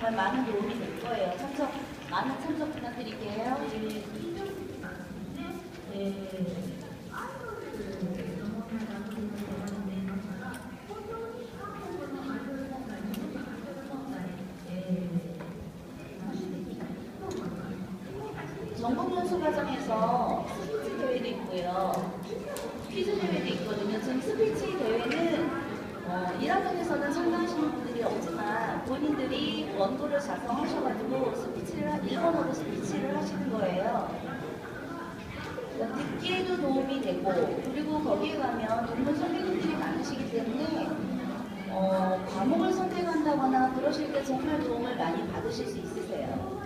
정말 많은 도움이 될 거예요. 많은 참석 부탁드릴게요. 전국연수 과정에서 스피치 대회도 있고요. 퀴즈 대회도 있거든요. 지금 스피치 대회는 1학년에서는 참가하시는 분들이 없지만 본인들이 원고를 작성하셔가지고 일본어로 스피치를 하시는 거예요. 듣기에도 도움이 되고, 그리고 거기에 가면 전문 선생님들이 많으시기 때문에 과목을 선택한다거나 그러실 때 정말 도움을 많이 받으실 수 있으세요.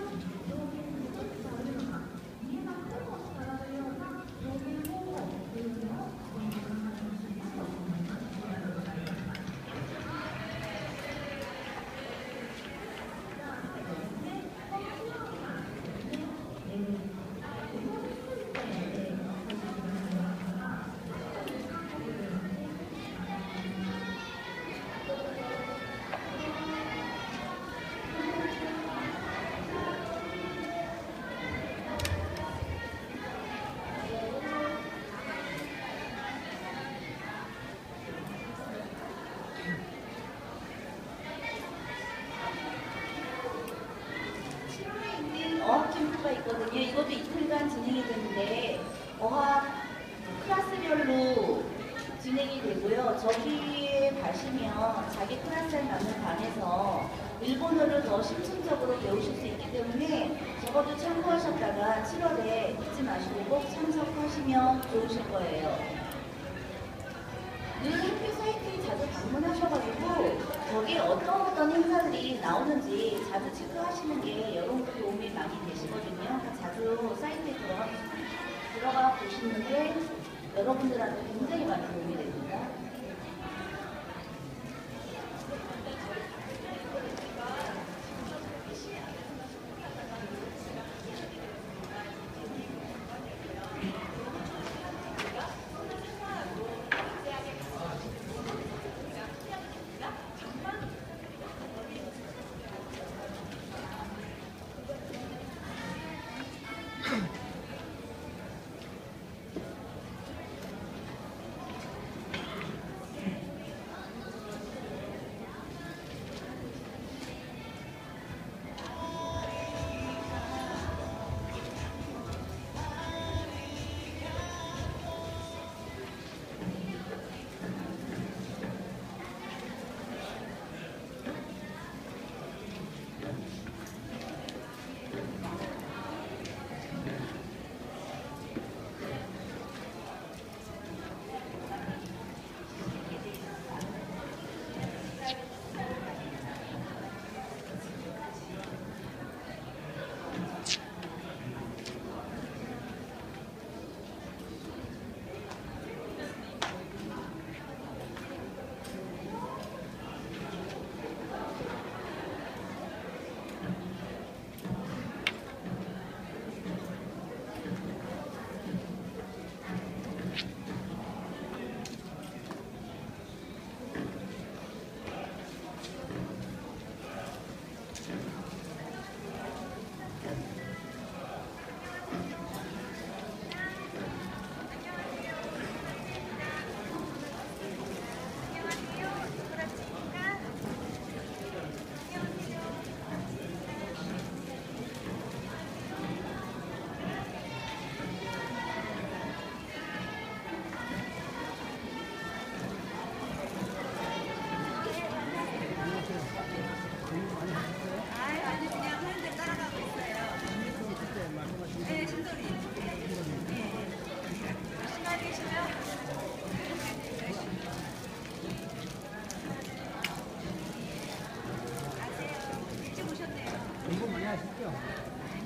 어학 캠프가 있거든요. 이것도 이틀간 진행이 되는데 어학 클래스별로 진행이 되고요. 저기에 가시면 자기 클래스에 맞는 반에서 일본어를 더 심층적으로 배우실 수 있기 때문에 저것도 참고하셨다가 7월에 잊지 마시고 꼭 참석하시면 좋으실 거예요. 늘 학교 사이트에 자주 방문하셔가지고 거기에 어떤 행사들이 나오는지 자주 체크하시는 게 여러분들 도움이 많이 되시거든요. 자주 사이트에 들어가 보시는 게 여러분들한테 굉장히 많이 도움이 됩니다.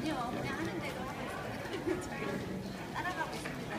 아니요, 그냥 하는 대로 하고 있어요. 따라가고 있습니다.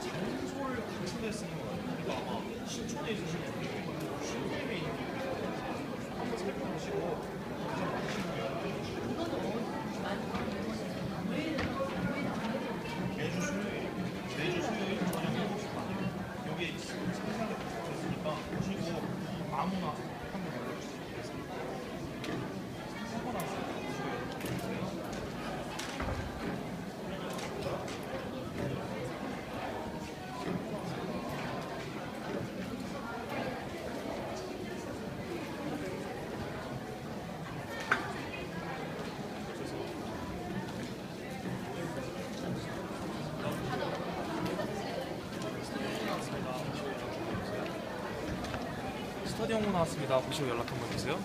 장소를 강신에 쓰는 거 같아요. 그러니까 아마 신촌에 있으시는 분들이 신림에 있는 분들 한번 살펴보시고 가장 많으시는 게 매주 수요일 저녁 7시 반에 여기 생산에 있으니까 보시고 아무나 한번 올려주시면 되겠습니다. 사고 나서 스터디 홍보 나왔습니다. 보시고 연락 한번 주세요.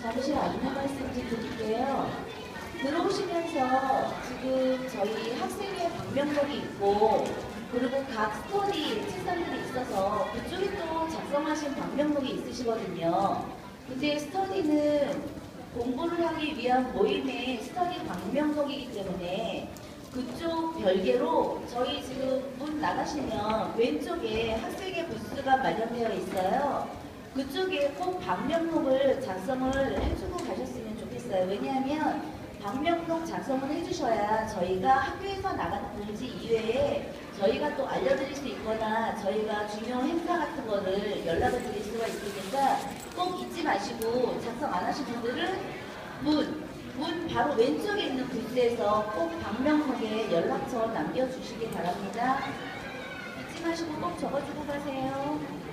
잠시 안내 말씀 좀 드릴게요. 들어오시면서 지금 저희 학생회 방명록이 있고 그리고 각 스터디 책상들이 있어서 그쪽에 또 작성하신 방명록이 있으시거든요. 근데 스터디는 공부를 하기 위한 모임의 스터디 방명록이기 때문에 그쪽 별개로 저희 지금 문 나가시면 왼쪽에 학생의 부스가 마련되어 있어요. 그쪽에 꼭 방명록을 작성을 해주고 가셨으면 좋겠어요. 왜냐하면 방명록 작성을 해주셔야 저희가 학교에서 나가는 공지 이외에 저희가 또 알려드릴 수 있거나 저희가 중요한 행사 같은 거를 연락을 드릴 수가 있으니까 꼭 잊지 마시고 작성 안 하신 분들은 문 바로 왼쪽에 있는 부스에서 꼭 방명록에 연락처 남겨주시기 바랍니다. 잊지 마시고 꼭 적어주고 가세요.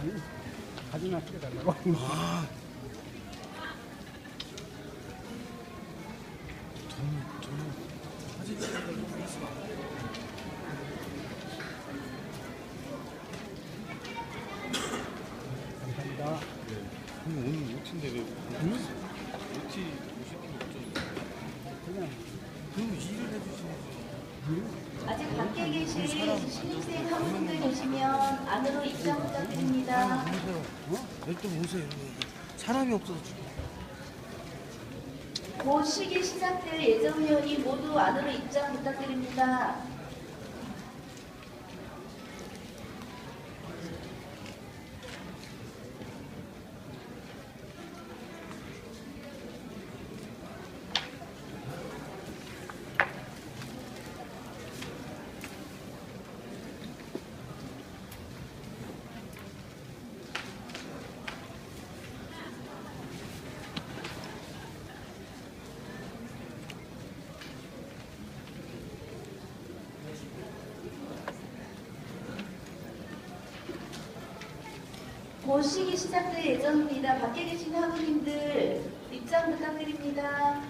아니, 사진 하나 찍어달라고. 아. 저는 사진 찍어달라고 하겠습니다. 감사합니다. 오늘 OT인데 왜 OT 오실 필요 없죠? 그냥 그럼 일을 해주시는 아직 밖에 계신 신입생 한 분들 계시면 안으로 입장 부탁드립니다. 좀 오세요. 사람이 없어서 지금. 곧 시기 시작될 예정위원이 모두 안으로 입장 부탁드립니다. 곧 시기 시작될 예정입니다. 밖에 계신 학우님들 입장 부탁드립니다.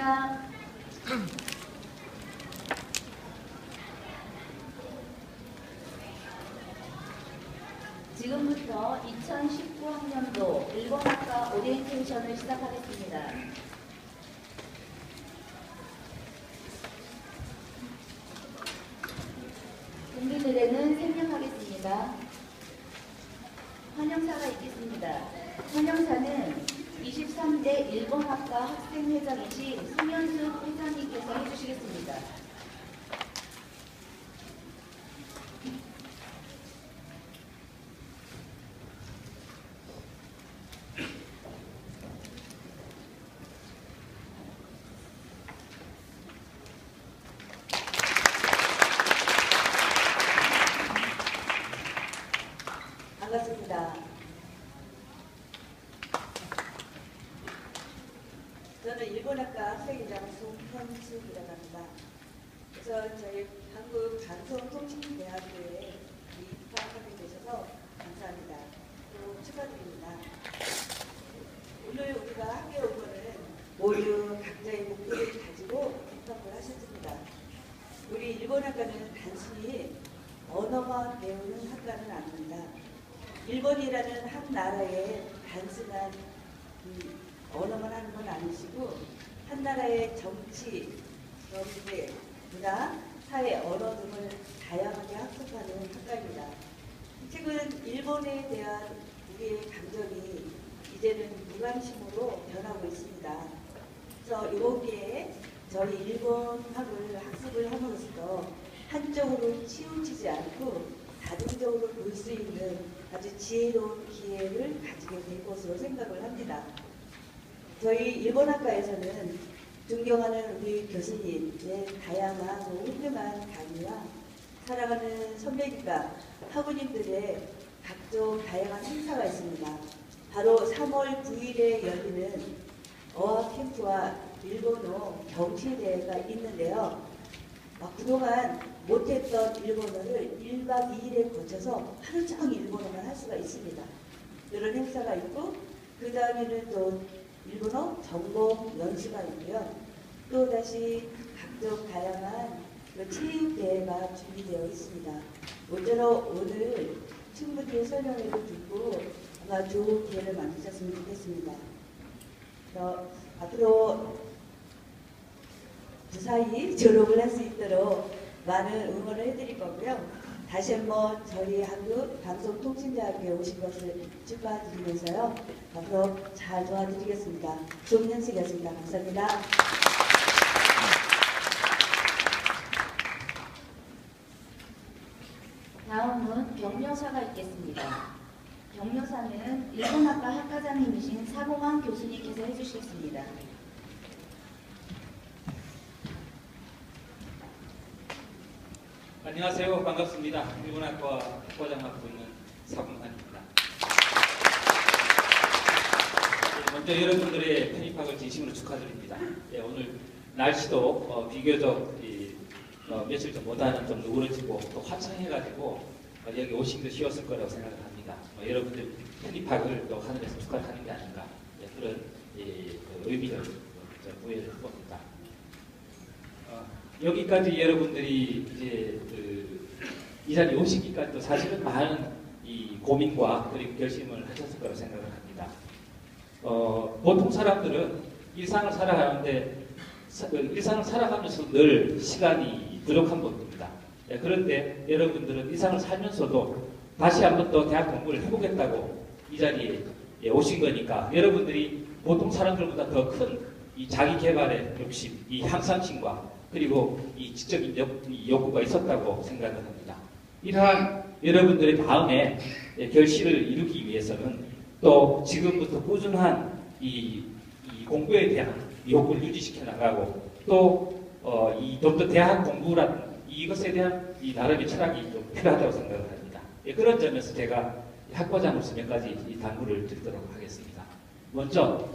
고맙습니다. 지금부터 2019학년도 일본학과 오리엔테이션을 시작하겠습니다. 국민들에는 생략하겠습니다. 환영사가 있겠습니다. 환영사는 23대 일본학과 학생회장이신 송현숙 회장님께서 해주시겠습니다. 반갑습니다. 저는 일본학과 학생회장 송현숙이라고 합니다. 그래서 저희 한국 방송통신대학교에 입학하게 되셔서 감사합니다. 또 축하드립니다. 오늘 우리가 함께 온 거는 모두 각자의 목표를 가지고 입학을 하셨습니다. 우리 일본학과는 단순히 언어만 배우는 학과는 아닙니다. 일본이라는 한 나라의 단순한 언어만 하는 건 아니시고 한 나라의 정치, 경제, 문화, 사회, 언어 등을 다양하게 학습하는 학과입니다. 최근 일본에 대한 우리의 감정이 이제는 무관심으로 변하고 있습니다. 그래서 이번 기회에 저희 일본학을 학습을 함으로써 한쪽으로 치우치지 않고 다중적으로 볼 수 있는 아주 지혜로운 기회를 가지게 될 것으로 생각을 합니다. 저희 일본학과에서는 존경하는 우리 교수님의 다양하고 훌륭한 강의와 사랑하는 선배님과 학우님들의 각종 다양한 행사가 있습니다. 바로 3월 9일에 열리는 어학 캠프와 일본어 경치대회가 있는데요. 그동안 못했던 일본어를 1박 2일에 거쳐서 하루 종일 일본어만 할 수가 있습니다. 이런 행사가 있고 그 다음에는 또 일본어 전공 연수가 있고요. 또 다시 각종 다양한 체육대회가 준비되어 있습니다. 모쪼록 오늘 충분히 설명회를 듣고 아마 좋은 기회를 만드셨으면 좋겠습니다. 앞으로 무사히 졸업을 할 수 있도록 많은 응원을 해드릴 거고요. 다시 한번 저희 한국 방송통신대학교에 오신 것을 축하드리면서요. 앞으로 잘 도와드리겠습니다. 송현숙이었습니다. 감사합니다. 다음은 격려사가 있겠습니다. 격려사는 일본학과 학과장님이신 사공환 교수님께서 해주시겠습니다. 안녕하세요. 반갑습니다. 일본학과 학과장 맡고 있는 사공환입니다. 먼저 여러분들의 편입학을 진심으로 축하드립니다. 오늘 날씨도 비교적 며칠 전 못하는 좀 누그러지고 또 화창해가지고 여기 오신 게 쉬웠을 거라고 생각을 합니다. 여러분들 편입학을 또 하늘에서 축하를 하는 게 아닌가 그런 의미를 부여를 해봅니다. 여기까지 여러분들이 이제 이 자리에 오시기까지도 사실은 많은 이 고민과 그리고 결심을 하셨을 거라고 생각을 합니다. 보통 사람들은 일상을 살아가는데 일상을 살아가면서 늘 시간이 부족한 법입니다. 그런데 여러분들은 일상을 살면서도 다시 한번 또 대학 공부를 해보겠다고 이 자리에 오신 거니까 여러분들이 보통 사람들보다 더 큰 이 자기 개발의 욕심, 이 향상심과 그리고 이 지적인 욕구가 있었다고 생각을 합니다. 이러한 여러분들의 마음의 결실을 이루기 위해서는 또 지금부터 꾸준한 이 공부에 대한 욕구를 유지시켜 나가고 또 좀 더 대학 공부라는 이것에 대한 이 나름의 철학이 좀 필요하다고 생각을 합니다. 그런 점에서 제가 학과장으로서 몇 가지 당부를 드리도록 하겠습니다. 먼저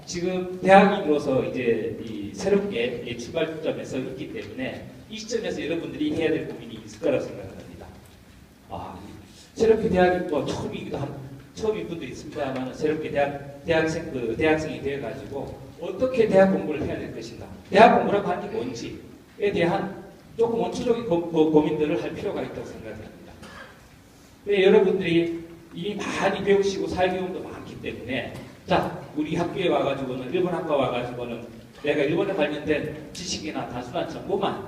지금 대학인으로서 이제 새롭게 출발점에서 있기 때문에 이 시점에서 여러분들이 해야 될 고민이 있을 거라고 생각을 합니다. 새롭게 대학이 처음이기도 한 처음인 분들이 있습니다만 새롭게 대학생이 되어가지고 어떻게 대학 공부를 해야 될 것인가, 대학 공부라고 하는 게 뭔지에 대한 조금 원초적인 고민들을 할 필요가 있다고 생각합니다. 네, 여러분들이 이미 많이 배우시고 사회 경험도 많기 때문에 자, 우리 학교에 와가지고는 일본 학과 와가지고는 내가 일본에 관련된 지식이나 단순한 정보만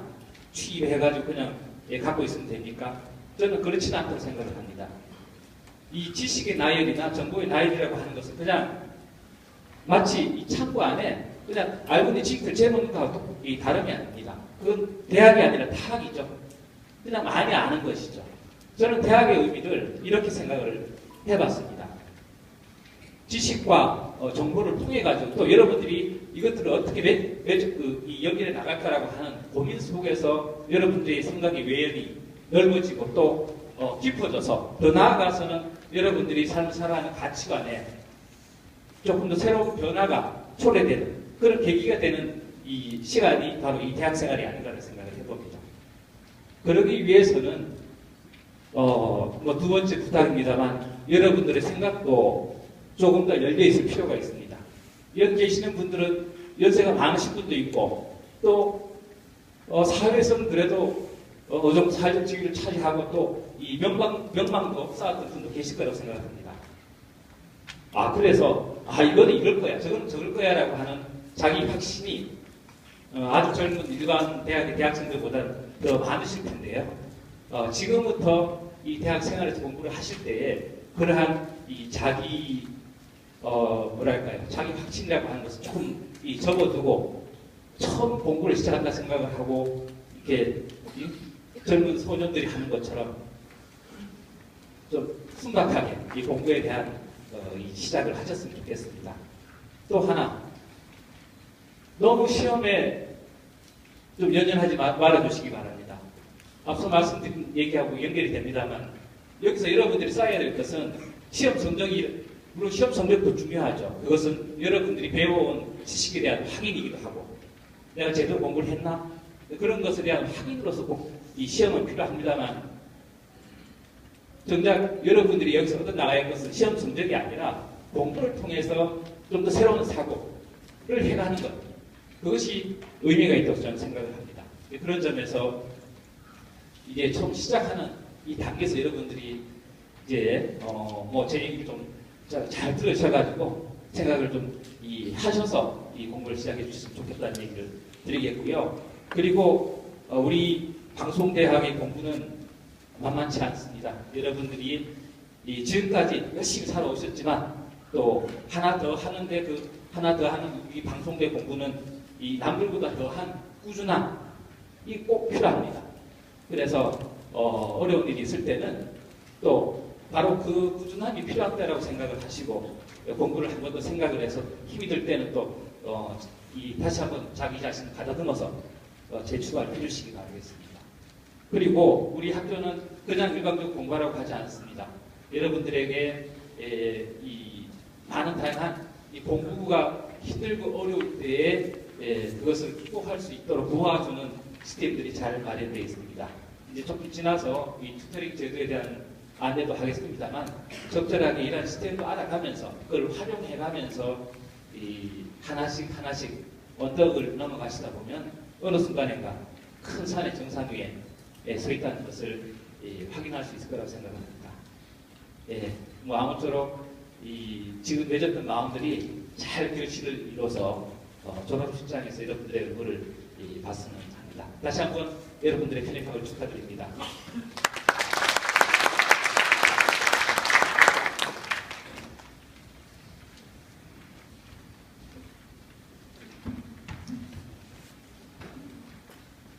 취입해가지고 그냥 갖고 있으면 됩니까? 저는 그렇지는 않다고 생각을 합니다. 이 지식의 나열이나 정보의 나열이라고 하는 것은 그냥 마치 이 창고 안에 그냥 알고 있는 지식들 재놓는 거하고 다름이 아닙니다. 그건 대학이 아니라 타학이죠. 그냥 많이 아는 것이죠. 저는 대학의 의미를 이렇게 생각을 해봤습니다. 지식과 정보를 통해 가지고 또 여러분들이 이것들을 어떻게 연결해 나갈까라고 하는 고민 속에서 여러분들의 생각의 외연이 넓어지고 또 깊어져서 더 나아가서는 여러분들이 삶을 살아가는 가치관에 조금 더 새로운 변화가 초래되는 그런 계기가 되는 이 시간이 바로 이 대학 생활이 아닌가라는 생각을 해봅니다. 그러기 위해서는 뭐 두 번째 부탁입니다만 여러분들의 생각도 조금 더 열려 있을 필요가 있습니다. 여기 계시는 분들은 연세가 많으신 분도 있고 또 사회에서는 그래도 어느 정도 사회적 지위를 차지하고 또 이 명망도 쌓았던 분도 계실 거라고 생각합니다. 그래서 이거는 이럴 거야, 저건 저럴 거야라고 하는 자기 확신이 아주 젊은 일반 대학의 대학생들보다는 더 많으실 텐데요. 지금부터 이 대학 생활에서 공부를 하실 때에 그러한 이 자기 자기 확신이라고 하는 것을 조금 접어두고 처음 공부를 시작한다 생각을 하고 이렇게 젊은 소년들이 하는 것처럼 좀 순박하게 이 공부에 대한 이 시작을 하셨으면 좋겠습니다. 또 하나, 너무 시험에 좀 연연하지 말아주시기 바랍니다. 앞서 말씀드린 얘기하고 연결이 됩니다만 여기서 여러분들이 쌓아야 될 것은 시험 성적이, 물론 시험 성적도 중요하죠. 그것은 여러분들이 배워온 지식에 대한 확인이기도 하고 내가 제대로 공부를 했나? 그런 것에 대한 확인으로서 꼭 이 시험은 필요합니다만 정작 여러분들이 여기서 얻어 나가야 할 것은 시험 성적이 아니라 공부를 통해서 좀 더 새로운 사고를 해가는 것, 그것이 의미가 있다고 저는 생각을 합니다. 그런 점에서 이제 처음 시작하는 이 단계에서 여러분들이 이제 제 얘기를 좀 잘 들으셔가지고 생각을 좀 하셔서 이 공부를 시작해 주셨으면 좋겠다는 얘기를 드리겠고요. 그리고 우리 방송대학의 공부는 만만치 않습니다. 여러분들이 지금까지 열심히 살아오셨지만 또 하나 더 하는데 그 하나 더 하는 이 방송대 공부는 이 남들보다 더한 꾸준함이 꼭 필요합니다. 그래서 어려운 일이 있을 때는 또 바로 그 꾸준함이 필요하다라고 생각을 하시고 공부를 한 번 더 생각을 해서 힘이 들 때는 또 다시 한번 자기 자신을 가다듬어서 재추가를 해주시기 바라겠습니다. 그리고 우리 학교는 그냥 일방적으로 공부하라고 하지 않습니다. 여러분들에게 이 많은 다양한 이 공부가 힘들고 어려울 때에 그것을 극복할 수 있도록 도와주는 시스템들이 잘 마련되어 있습니다. 이제 조금 지나서 이 튜터링 제도에 대한 안내도 하겠습니다만 적절하게 이런 시스템도 알아가면서 그걸 활용해가면서 하나씩 언덕을 넘어가시다 보면 어느 순간인가 큰 산의 정상 위에 서 있다는 것을 확인할 수 있을 거라고 생각합니다. 아무쪼록 지금 맺었던 마음들이 잘 결실을 이뤄서 졸업식장에서 여러분들의 응원을 받으면 합니다. 다시 한번 여러분들의 편입학을 축하드립니다.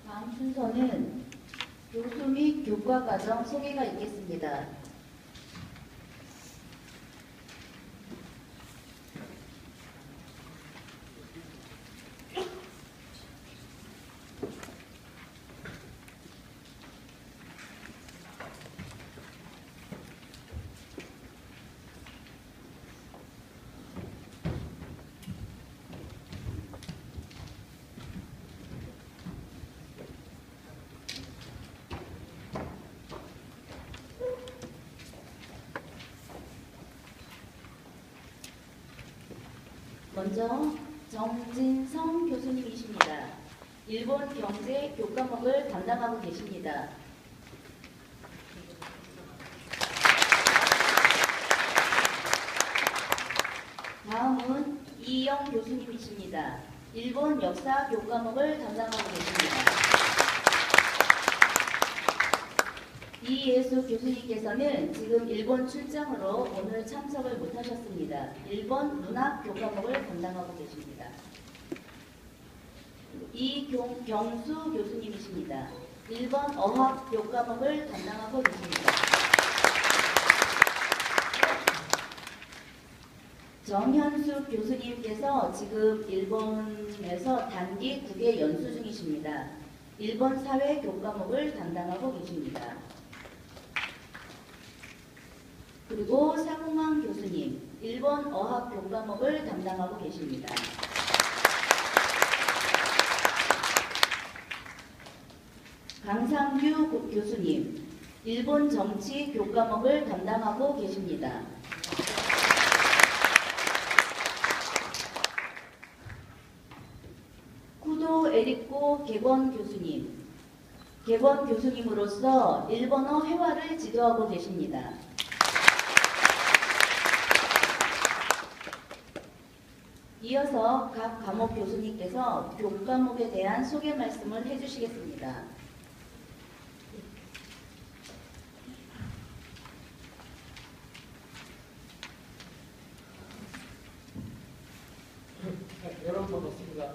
다음 순서는 교수 및 교과과정 소개가 있겠습니다. 먼저 정진성 교수님이십니다. 일본 경제 교과목을 담당하고 계십니다. 다음은 이영 교수님이십니다. 일본 역사 교과목을 담당하고 계십니다. 이예수 교수님께서는 지금 일본 출장으로 오늘 참석을 못하셨습니다. 일본 문학 교과목을 담당하고 계십니다. 이경수 교수님이십니다. 일본 어학 교과목을 담당하고 계십니다. 정현숙 교수님께서 지금 일본에서 단기 국외 연수 중이십니다. 일본 사회 교과목을 담당하고 계십니다. 그리고 사공왕 교수님, 일본 어학 교과목을 담당하고 계십니다. 강상규 교수님, 일본 정치 교과목을 담당하고 계십니다. 쿠도 에리코 객원 교수님, 객원 교수님으로서 일본어 회화를 지도하고 계십니다. 이어서 각 과목 교수님께서 교과목에 대한 소개 말씀을 해주시겠습니다. 여러분 반갑습니다.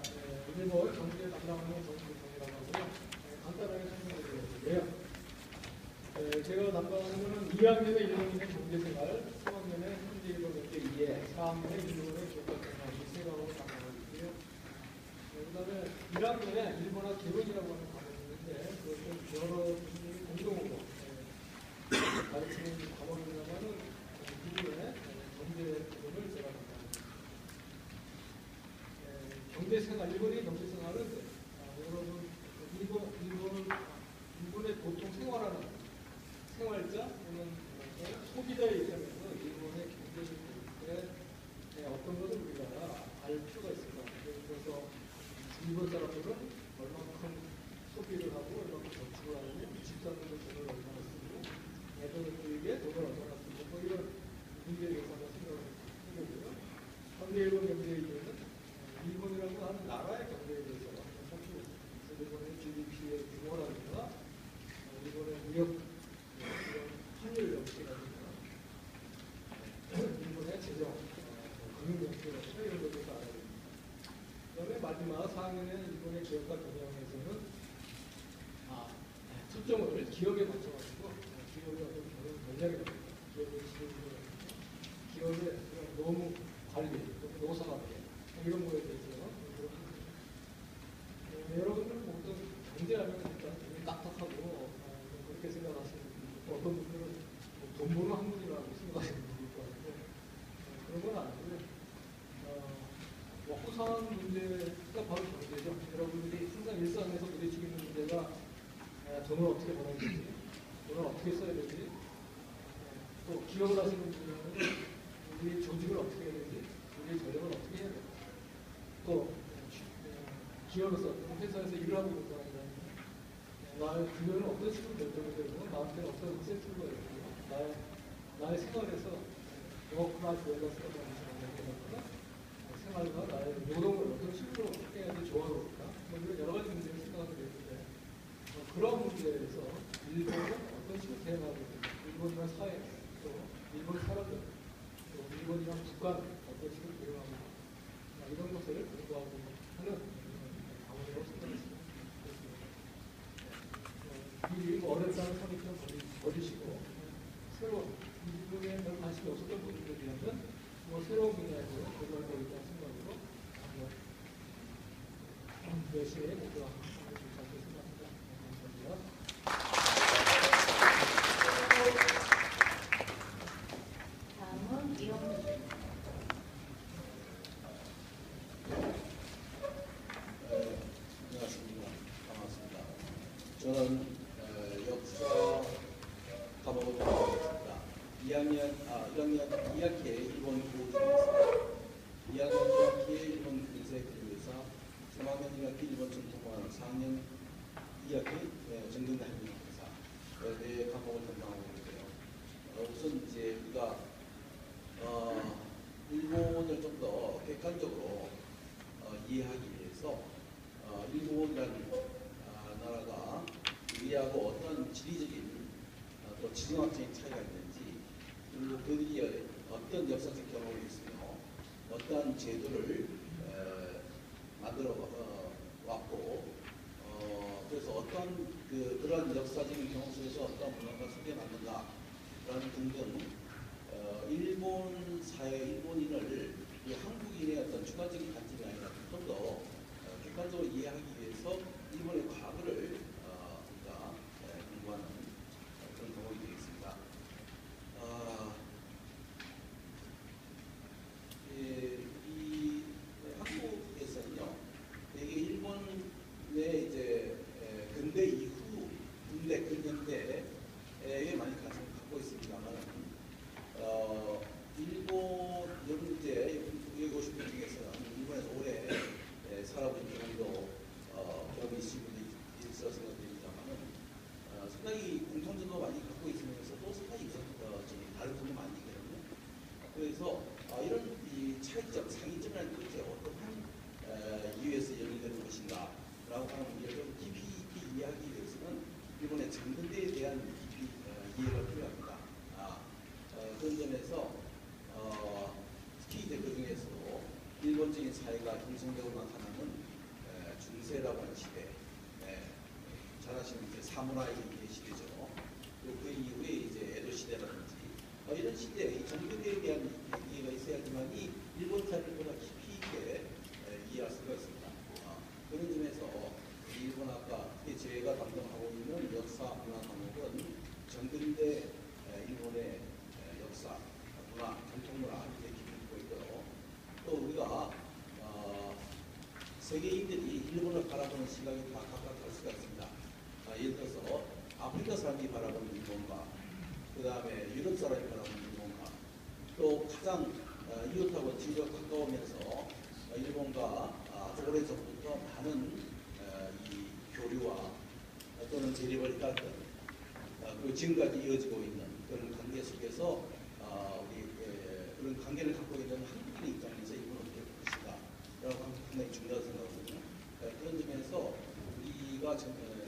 일본 경제 담당하는 정진성이라고 하고요. 간단하게 설명드리겠는데요. 제가 담당하는 것은 2학년의 일본인의 경제생활, 3학년의 현재 일본 경제 이해, 4학년의 일본의 교과생활 이 세 과목을 담당하고 있고요. 그다음에 1학년에 일본어 개론이라고 하는 과목이 있는데 그것은 여러 분들이 공동으로 가르치는 과목이라면 일본의 경제 개론을 제가 담당합니다. 경제생활, 일본의 경제생활은 여러분 일본의 보통 생활하는 생활자 또는 소비자의 입장에서 일본의 경제를 때 어떤 것을 우리가 알 필요가 있을 것 같아요. 그래서 일본 사람들은 얼마큼 소비를 하고 얼마큼 저축을 하고 집 사는 데 돈을 얼마나 쓰고 애들에게 돈을 얼마나 쓰고 뭐 이런 문제에 대해서 한번 생각을 해보고요. 현대 일본 경제에 대해서는 일본이라고 하는 나라의 경제에 대해서 살펴보고 있습니다. 일본의 GDP의 규모라든가 일본의 무역 환율 정책이라든가 일본의 재정, 금융 정책이라든가 이런 것들을 알아야 됩니다. 그다음에 마지막 4학년에 일본의 기업과 경영에서는 초점을 기업에 맞춰가지고 기업의 어떤 경영 전략이라든가 기업의 너무 관리, 너무 노사관계 이런 거에 대해서 여러분들은 보통 경제하면 일단 되게 딱딱하고 그렇게 생각하시는 분들 어떤 분들은 돈 버는 학문이라고 생각하시는 분도 있고 하는데 그런 건 아니고요. 먹고 사는 문제가 바로 경제죠. 여러분들이 항상 일상에서 부딪히는 문제가 돈을 어떻게 벌어야 되지, 돈을 어떻게 써야 되지, 또 기업을 하시는 분들은 우리 조직을 어떻게 해야 되지, 우리 전략을 어떻게 해야 되지, 또 기업에서 회사에서 일을 하고 있는 사람이라면 나의 구현은 어떤 식으로 결정이 되고 나한테는 어떤 인센티브가 있고 나의 생활에서 워크라이프 밸런스가 되는 생활과 나의 노동을 어떤 식으로 해야지 조화로울까 뭐 이런 여러 가지 문제를 생각하게 되는데 그런 문제에서 일본은 어떤 식으로 대응하고 있는지 일본이란 사회 또 일본 사람들 또 일본이란 국가는 어떤 식으로 대응하고 있는지 이런 것을 공부하고 하는 과목이라고 생각했습니다. 미리 어렵다는 선입견 버리시고 새로운 일본에 별 관심이 없었던 분들에 비하면 뭐 새로운 분야에서 공부할 거 있다는 생각으로 열심히 공부하고 있습니다. 감사합니다. 다음은 이영수. 안녕하십니까. 반갑습니다. 저는 역사 과목을 담당하겠습니다. 1학년 2학기에 일본 교우 중에 있습니다. 2학년 2학기에 일본 군색 1학기 일본 전통문화 4학년 2학기 정근대 한국사 네 과목을 담당하고 있는데요. 우선 이제 우리가 일본을 좀 더 객관적으로 이해하기 위해서 일본이라는 나라가 우리하고 어떤 지리적인 또 지정학적인 차이가 있는지, 그리고 그들이 어떤 역사적 경험이 있으며 어떠한 제도를 만들어 왔고, 그래서 어떤 그런 역사적인 경험 속에서 어떤 문화가 소개받는가라는 등등 일본 사회, 일본인을 이 한국인의 어떤 주관적인 관점이 아니라 좀 더 객관적으로 이해하기 위해서 일본의 과거를 우리가 공부하는 그런 경험이 되겠습니다. 이 한국에서는요, 되게 일본의 이제 근대 이후, 근현대에 많이 관심을 갖고 있습니다만, 일본 여러분 이제 여기 오신 분 중에서는 일본에서 오래 살아본 경험도 경험이 있으신 분이 있어서 생각됩니다만은 상당히 공통점도 많이 갖고 있으면서도 상당히 좀 다른 점도 많이 있거든요. 그래서 이런 이 차이점, 상이점이라는 것이 어떠한 이유에서 연결되는 것인가라고 하는 문제를 좀 깊이 이해하기 위해서는 일본의 정근대에 대한 깊이 이해가 필요합니다. 그런 점에서 특히 이제 그 중에서도 일본적인 사회가 형성되고 나타나는 중세라고 하는 시대, 잘 아시는 이제 사무라이 시대죠. 그리고 그 이후에 이제 에도 시대라든지 이런 시대의 정근대에 대한 이해가 있어야지만이 일본 사회를 보다 깊이 있게 이해할 수가 있습니다. 그런 점에서 일본 아까 특히 제가 담당하고 있는 역사 문화 과목은 정근대 일본의 역사, 문화, 전통문화 이렇게 깊이 있고 있고요. 또 우리가 세계인들이 일본을 바라보는 시각이 다 각각 다를 수가 있습니다. 예를 들어서 아프리카 사람이 바라보는 일본과, 그 다음에 유럽 사람이 바라보는 일본과, 또 가장 이웃하고 지리가 가까우면서 일본과 아주 오래전부터 많은 이 교류와 또는 대립을 해왔던, 그리고 지금까지 이어지고 있는 그런 관계 속에서 우리 그런 관계를 갖고 있는 한국인의 입장에서 이건 어떻게 볼 것인가 라고 하면 상당히 중요하다고 생각하거든요. 그런 점에서 우리가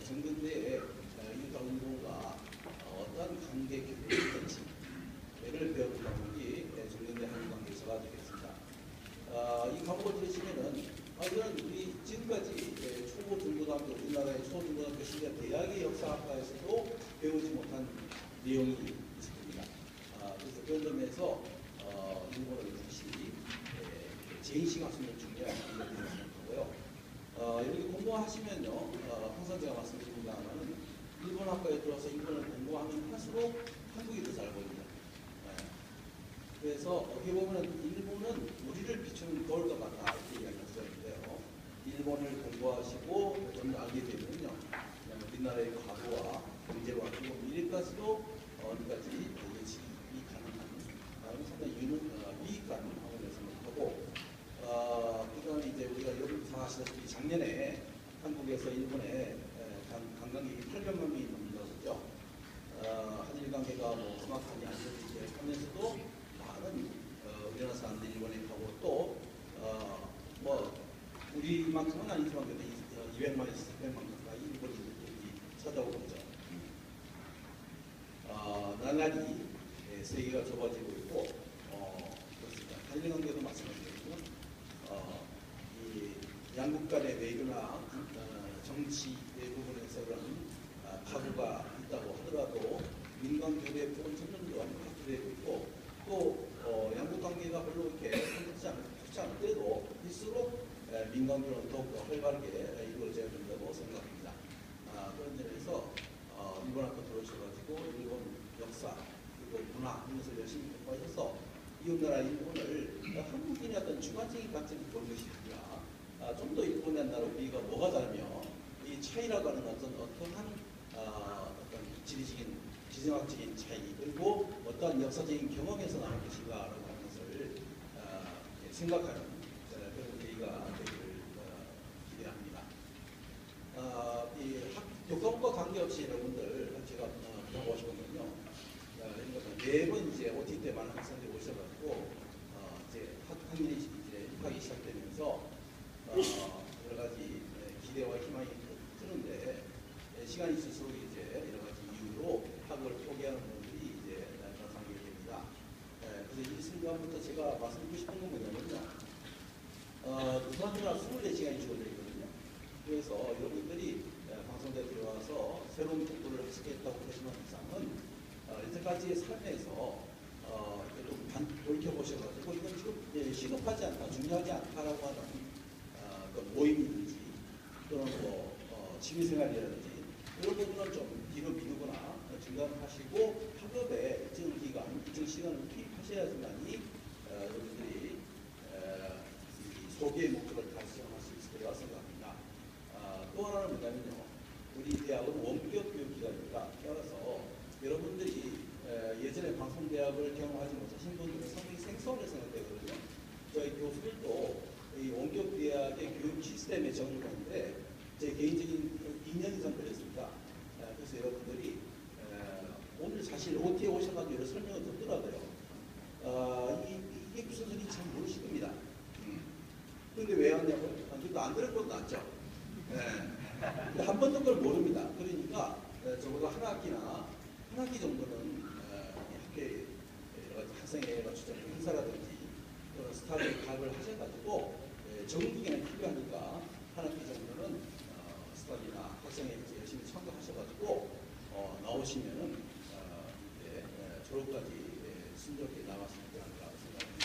정근대에 이웃하고 일본과 어떤 관계 교류를 했는지를 배우는 과목이 정근대 한국관계사가 되겠습니다. 이 과목을 들으시면은 이런 우리 지금까지 초보 중고등학교, 우리나라의 초보 중고등학교 시대 대학의 역사학과에서도 배우지 못한 내용이 있을 겁니다. 그래서 그런 점에서 일본어를 다시 제2식 학습률 중요한 일을 생각하고요. 이렇게 공부하시면요, 항상 제가 말씀드립니다만 일본 학과에 들어서 일본을 공부하면 할수록 한국이 더 잘 보입니다. 그래서 어떻게 보면 일본은 우리를 비추는 거울과 같다 이렇게 이야기할 수가 있는데요. 일본을 공부하시고 좀 알게 되면요, 우리나라의 과거와 경제와 그리고 미래까지도 어디까지 예측이 가능한 상당히 유익한 학원을 생각하고, 그다음에 이제 우리가 여러분 다 아시다시피 작년에 한국에서 일본에 관광객이 800만 명이 넘는다고 그러죠. 한일 관계가 정확하게 안정되게 하면서도 많은 우리나라 사람들이 일본에 가고 또 우리만큼은 아니지만 그래도 200만에서 300만 가까이 일본인들이 찾아오고 있죠. 나날이 세계가 좁아지고 있고 그렇습니다. 한일 관계도 마찬가지겠고 이 양국 간의 외교나 정치 부분에서 그런 파고가 있다고 하더라도 민간 교류의 부분 점점 더 확대되고 있고 또 양국 관계가 별로 이렇게 좋지 않을 때도 일수록 민간 교류는 더욱더 활발하게 이루어져야 된다고 생각합니다. 그런 점에서 일본 학교 들어오셔가지고 일본 역사 그리고 문화 이런 것을 열심히 공부하셔서 이웃나라 일본을 한국인의 어떤 주관적인 관점이 보는 것이 아니라 좀 더 일본의 나라 우리가 뭐가 다르며 이 차이라고 하는 것은 어떠한 어떤 지리적인 지정학적인 차이 그리고 어떠한 역사적인 경험에서 나올 것인가라고 하는 것을 생각하는 그런 계기가 되기를 기대합니다. 교과목과 관계없이 여러분들 제가 하고 싶었거든요. 매번 이제 OT 때 많은 학생들이 오셔가지고 이제 학년이 이제 입학이 시작되면서 여러 가지 기대와 희망이 뜨는데 시간이 있을수록 이제 여러 가지 이유로 학업을 포기하는 분들이 이제 나타나게 됩니다. 그래서 이 순간부터 제가 말씀드리고 싶은 건 뭐냐면요. 우선은 24시간이 주어져 있거든요. 그래서 여러분들이 방송대에 들어와서 새로운 공부를 하시겠다고 하시는 이상은 여태까지의 삶에서 좀 돌이켜보셔가지고 이건 지금 시급하지 않다, 중요하지 않다라고 하는 모임이든지 또는 취미생활이라든지 이런 부분은 좀 뒤로 미루거나 중단하시고 학업에 일정 기간, 일정 시간을 투입하셔야지만이 여러분들이 소기의 목표를 달성할 수 있을 거라고 생각합니다. 또 하나는 뭐냐면요. 우리 대학은 원격 교육기관입니다. 따라서 여러분들이 예전에 방송대학을 경험하지 못하신 분들은 상당히 생소하게 생각되거든요. 저희 교수들도 이 원격 대학의 교육 시스템에 적응을 하는데 제 개인적인 2년 이상 걸렸습니다. 그래서 여러분들이 오늘 사실 OT에 오셔가지고 이런 설명을 듣더라고요. 이게 무슨 소리인지 잘 모르실 겁니다. 그런데 왜 왔냐고요? 그것도 안 들은 것도 낫죠. 한 번 듣는 걸 모릅니다. 그러니까 적어도 한 학기 정도는 학교에 학생회가 추천한 행사라든지 또는 스타를 가입을 하셔가지고 적응 기간이 필요하니까 한 학기 정도는 스타디나 학생회에 열심히 참가하셔가지고 나오시면은 이제 졸업까지 순조롭게 나왔으면 좋겠다고 생각합니다.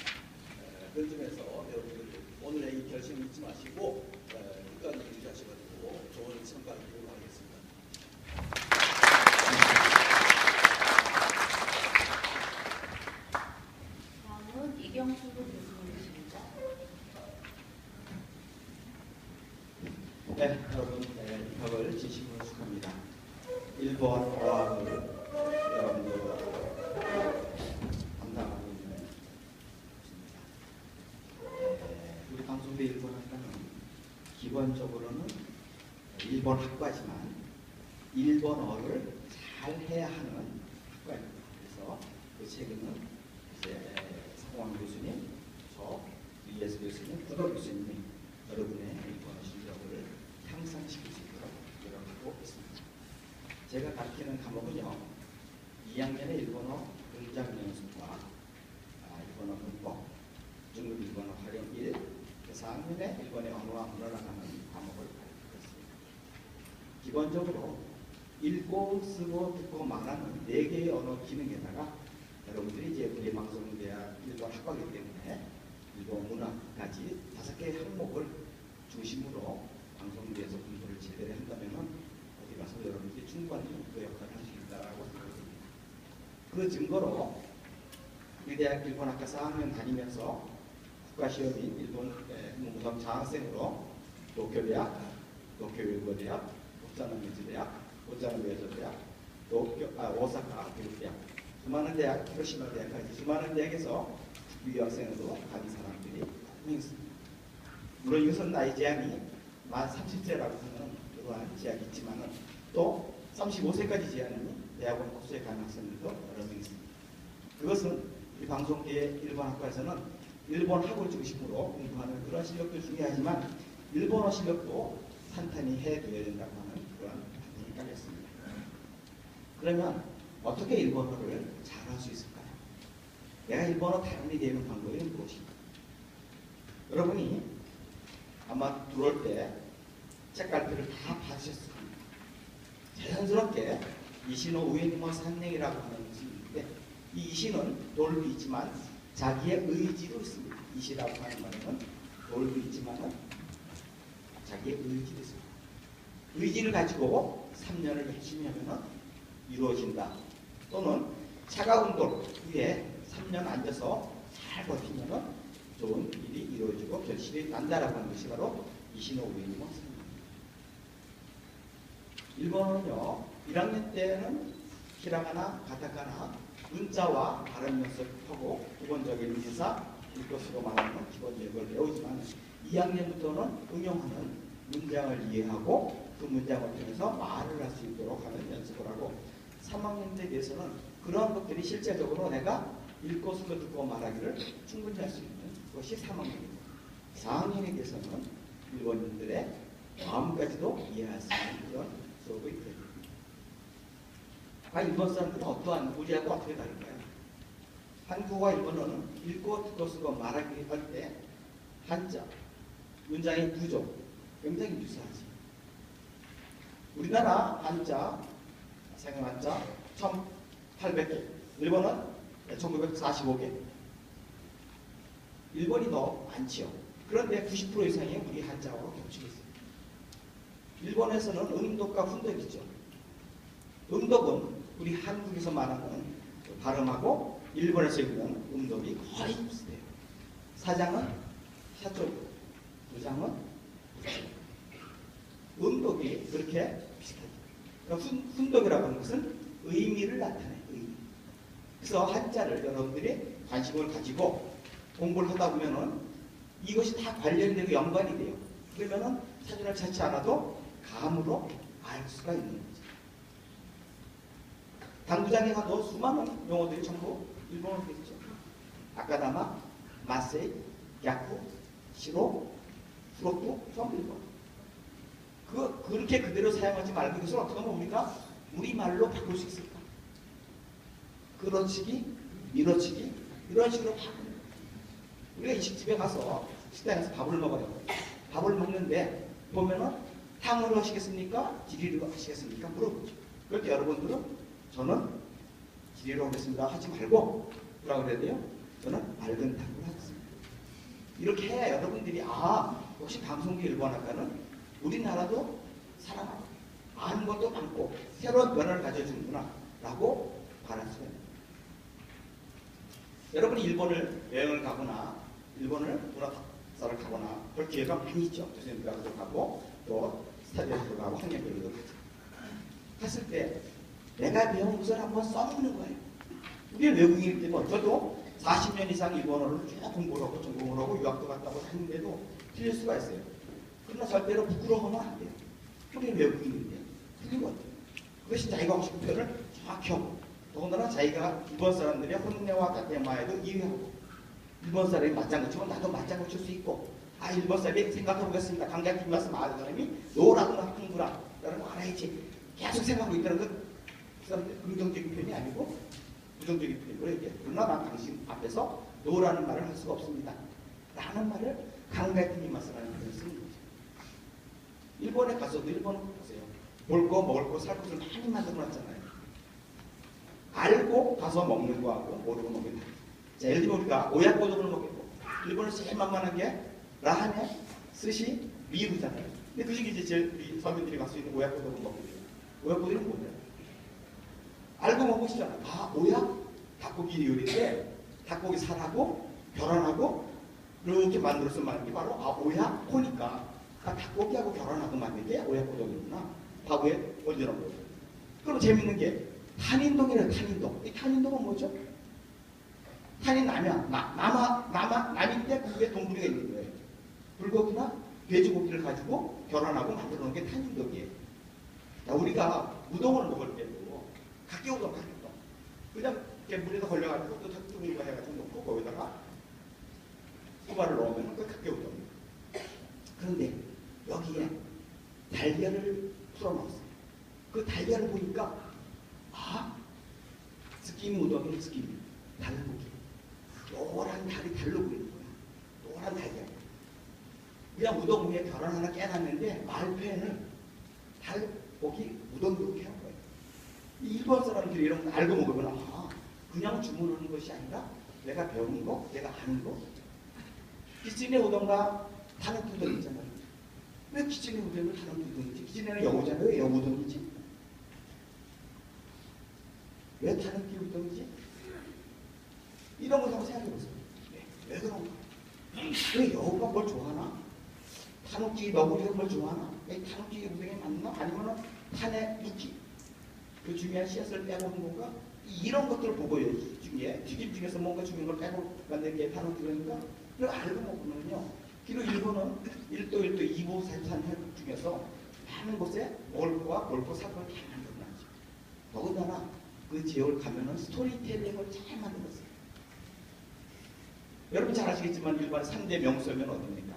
그런 점에서 여러분들 오늘의 이 결심 잊지 마시고 끝까지 유지하셔가지고 좋은 성과를 하겠습니다. 다음은 이경수 교수님이십니다. 네, 여러분 입학을 진심으로 축하합니다. 1번 어학을 여러분들 담당하고 있는 것입니다. 우리 방송대 1번 학과는 기본적으로는 1번 학과지만 1번어를 잘 해야 하는 학과입니다. 그래서 그 책임은 이제 성광 교수님, 저 유예수 교수님, 구도 교수님이 여러분의 1번어 실력을 향상시킬 수 있도록 노력하고 있습니다. 제가 가르치는 과목은요, 2학년의 일본어 문장 연습과 일본어 문법, 중급 일본어 활용 1, 4학년의 일본의 언어와 문화를 하는 과목을 가르치고 있습니다. 기본적으로 읽고, 쓰고, 듣고, 말하는 4개의 언어 기능에다가 여러분들이 이제 우리 방송대학 일본 학과이기 때문에 일본 문화까지 5개의 항목을 중심으로 방송대에서 공부를 제대로 한다면 어디 가서 여러분들이 충분히 그 역할을 할 수 있다고 생각합니다. 그 증거로 우리 대학 일본학과 4학년 다니면서 국가시험인 일본 문무성 장학생으로 도쿄대학, 도쿄일보대학, 오사카미즈대학, 오사카미즈대학, 오사카 교육대학, 수많은 대학, 히로시마 대학까지 수많은 대학에서 유학생으로 가는 사람들이 분명히 있습니다. 물론 이것은 나이 제한이 만 30세라고 하는 그러한 제약이 있지만은 또 35세까지 제한이 대학원 코스에 가는 학생들도 여러 명 있습니다. 그것은 이 방송계의 일본 학과에서는 일본 학을 중심으로 공부하는 그런 실력도 중요하지만 일본어 실력도 탄탄히 해둬야 된다고 하는 그런 바탕이 깔렸습니다. 그러면 어떻게 일본어를 잘할 수 있을까요? 내가 일본어 발음이 되는 방법이 무엇인가? 여러분이 아마 들어올 때 책갈피를 다 받으셨을 겁니다. 자연스럽게 이신호 우에니모 산행이라고 하는 것이 있는데 이 이신은 돌도 있지만 자기의 의지도 있습니다. 이시라고 하는 말은 돌도 있지만 자기의 의지도 있습니다. 의지를 가지고 3년을 열심히 하면 이루어진다. 또는 차가운 돌 위에 3년 앉아서 잘 버티면 좋은 일이 이루어지고 결실이 난다라고 하는 것이 바로 이신호 우에니모 산행. 일본어는요, 1학년 때는 히라가나, 가타카나, 문자와 발음 연습하고 기본적인 인사, 읽고 쓰고 말하는 기본적인 걸 배우지만 2학년부터는 응용하는 문장을 이해하고 그 문장을 통해서 말을 할 수 있도록 하는 연습을 하고 3학년들에 대해서는 그러한 것들이 실제적으로 내가 읽고 쓰고 듣고 말하기를 충분히 할 수 있는 것이 3학년입니다. 4학년에 대해서는 일본인들의 마음까지도 이해할 수 있는 그런 수업이 됩니다. 일본 사람들은 어떠한 우리하고 어떻게 다른가요? 한국어와 일본어는 읽고 듣고 쓰고 말하기 할 때 한자, 문장의 구조 굉장히 유사하지. 우리나라 한자, 생활 한자 1800개, 일본은 1945개. 일본이 더 많지요. 그런데 90% 이상이 우리 한자하고 겹치고 있습니다. 일본에서는 응독과 훈독이죠. 응독은 우리 한국에서 말하는 발음하고 일본에서 읽는 응독이 거의 비슷해요. 사장은 사쪽, 부장은 부장. 응독이 그렇게 비슷해요. 그러니까 훈독이라고 하는 것은 의미를 나타내요. 의미. 그래서 한자를 여러분들이 관심을 가지고 공부를 하다 보면은 이것이 다 관련이 되고 연관이 돼요. 그러면은 사전을 찾지 않아도 감으로 알 수가 있는 거죠. 당구장에 가도 수많은 용어들이 전부 일본어로 되어 있죠. 아까다마, 마세이, 야쿠, 시로, 프로토, 전부 일본어. 그렇게 그대로 사용하지 말고 이것을 어떻게 하면 우리가 우리말로 바꿀 수 있을까? 끌어치기, 밀어치기 이런 식으로 바꾸는 거예요. 우리가 일식집에 가서 식당에서 밥을 먹어요. 밥을 먹는데 보면은 탕으로 하시겠습니까? 지리로 하시겠습니까? 물어보죠. 그럴 때 여러분들은 저는 지리로 하겠습니다 하지 말고 뭐라고 그래야 돼요? 저는 맑은 탕으로 하겠습니다. 이렇게 해야 여러분들이 역시 방송국 일본학과는 우리나라도 사랑하고 아는 것도 많고 새로운 변화를 가져주는구나 라고 말할 수가 있습니다. 여러분이 일본을 여행을 가거나 일본을 문화사를 가거나 그럴 기회가 많이 있죠. 교수님들하고도 가고 또 스타디오도 가고 학년별로도 가죠. 갔을 때 내가 배운 것을 한번 써먹는 거예요. 우리 외국인이기 때문에 저도 40년 이상 일본어를 쭉 공부를 하고 전공을 하고 유학도 갔다 오고 했는데도 틀릴 수가 있어요. 그러나 절대로 부끄러워하면 안 돼요. 우리 외국인인데 틀린 것 같아요. 그것이 자기가 하고 싶은 표현을 정확히 하고 더군다나 자기가 일본 사람들의 혼내와 다테마에도 이해하고 일본 사람이 맞장구 치면 나도 맞장구 칠 수 있고 일본 사람이 생각해보겠습니다. 강자님 말씀 아는 사람이 노라고 하는구나 라는 거 알아야지 계속 생각하고 있다는 건 그 사람들 긍정적인 표현이 아니고 부정적인 표현으로 얘기해요. 그러나 난 당신 앞에서 노라는 말을 할 수가 없습니다. 라는 말을 강자님 말씀하는 표현을 쓰는 거죠. 일본에 가서도 일본 보세요. 볼 거 먹을 거 살 것을 많이 만들어 놨잖아요. 알고 가서 먹는 거하고 모르고 먹는 거. 자, 예를 들면 우리가 오야코도를 먹겠고 일본에서 제일 만만한 게 라하네, 스시, 미루잖아요. 근데 그 중에 이제 제일 서민들이 갈 수 있는 오야코도를 먹거든요. 오야코도는 뭐예요? 알고 먹으시잖아요. 오야? 닭고기 요리인데 닭고기 살하고 결혼하고 이렇게 만들어서 만든 게 바로 오야? 코니까 닭고기하고 결혼하고 만든 게 오야코도구나. 바보에 얹어놓은 거예요. 그럼 재밌는 게 탄인동이래요. 탄인동. 이 탄인동은 뭐죠? 탄인 남인데 그게 동물이가 있는 거예요. 불고기나 돼지고기를 가지고 결혼하고 만들어 놓은 게 탄인동이에요. 우리가 우동을 먹을 때도 각개우동, 각개우동. 그냥 이렇게 물에다 걸려가지고 또 닭두부가 해가지고 넣고 거기다가 소바를 넣으면 그 각개우동이에요. 그런데 여기에 달걀을 풀어넣었어요. 그 달걀을 보니까 스키미 우동이 스키미 달고기 노란 달이 달로 보이는 거야. 노란 달걀. 그냥 우동 위에 결혼 하나 깨놨는데 말편을 달고기 우동 이렇게 한 거예요. 일본 사람들이 이런 거 알고 먹으면 그냥 주문하는 것이 아니라 내가 배운 거, 내가 아는 거. 기진의 우동과 타는 우동 있잖아요. 왜 기진의 우동을 타는 우동이지? 기진에는 여우잖아요. 왜 여우동이지? 왜 타는길 우동이지? 이런 걸 한번 생각해보세요. 왜 그런가? 왜 여우가 뭘 좋아하나? 타누키 너구리가 뭘 좋아하나? 왜 타누키 우동이 맞나? 아니면 탄의 누키 그 중요한 씨앗을 빼먹는 건가? 이런 것들을 보고요. 이 중에 튀김 중에서 뭔가 중요한 걸 빼고 만든 게 타누키니까 그걸 알고 먹으면요. 그리고 일본은 1도 2보 3산 중에서 많은 곳에 먹을거와 볼거 살 걸 다 만들어놨죠. 더군다나 그 지역을 가면은 스토리텔링을 잘 만들었어요. 여러분 잘 아시겠지만 일반 3대 명소면 어딥니까?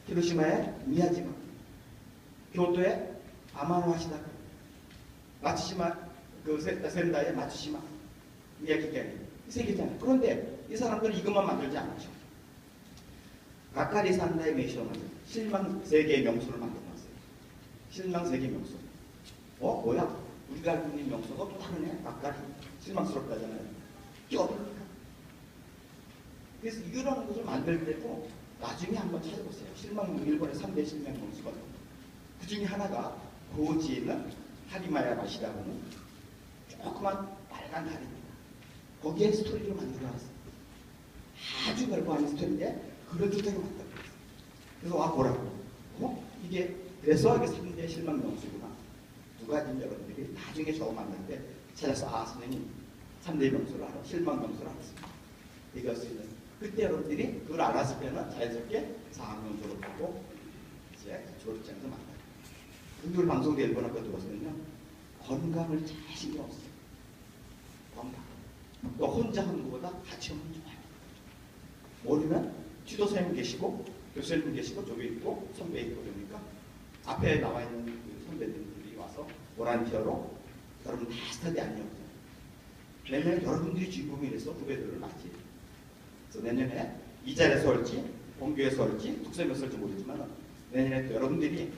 히로시마의 미야지마, 교토의 아마노하시다카, 마츠시마 그 센다의 마츠시마, 미야기게 이세 개잖아요. 그런데 이 사람들은 이것만 만들지 않았죠. 가까리 산다의 메이션은 실망 세계의 명소를 만들어놨어요. 실망 세계 명소. 뭐야? 우리가 알고 있는 명소가 또 다르네. 가까리 실망스럽다잖아요. 이게 어떨까? 그래서 이런 것을 만들 때도 나중에 한번 찾아보세요. 일본의 3대 실망 명소가 그 중에 하나가 고지에 있는 하리마야마시라고 하는 조그만 빨간 다리입니다. 거기에 스토리를 만들어놨어요. 아주 별거 아닌 스토리인데 그런 주택을 만들었어요. 그래서 와 보라고. 이게 그래서 이게 3대 실망 명소구나. 누가 여러분들이 나중에 저거 만들 때 찾아서 선생님 3대 명소를 알아. 실망 명소를 알았습니다. 얘기할 수 있는. 그때 여러분들이 그걸 알았을 때는 자연스럽게 4학년 졸업하고 이제 졸업장도 만나요. 오늘 방송대 일본학교 들어왔으면요. 건강을 잘 신경 써요. 건강. 또 혼자 하는 것보다 같이 하면 좋아요. 모르면 지도사님 계시고 교수님 계시고 저기 있고 선배 있고 그러니까 앞에 나와 있는 그 선배들이 와서 보란티어로 여러분 다 스터디 아니었거든요. 내년에 여러분들이 주인공이 돼서 후배들을 맞지. 그래서 내년에 이 자리에서 올지 본교에서 올지 특성에서 올지 모르지만 내년에 또 여러분들이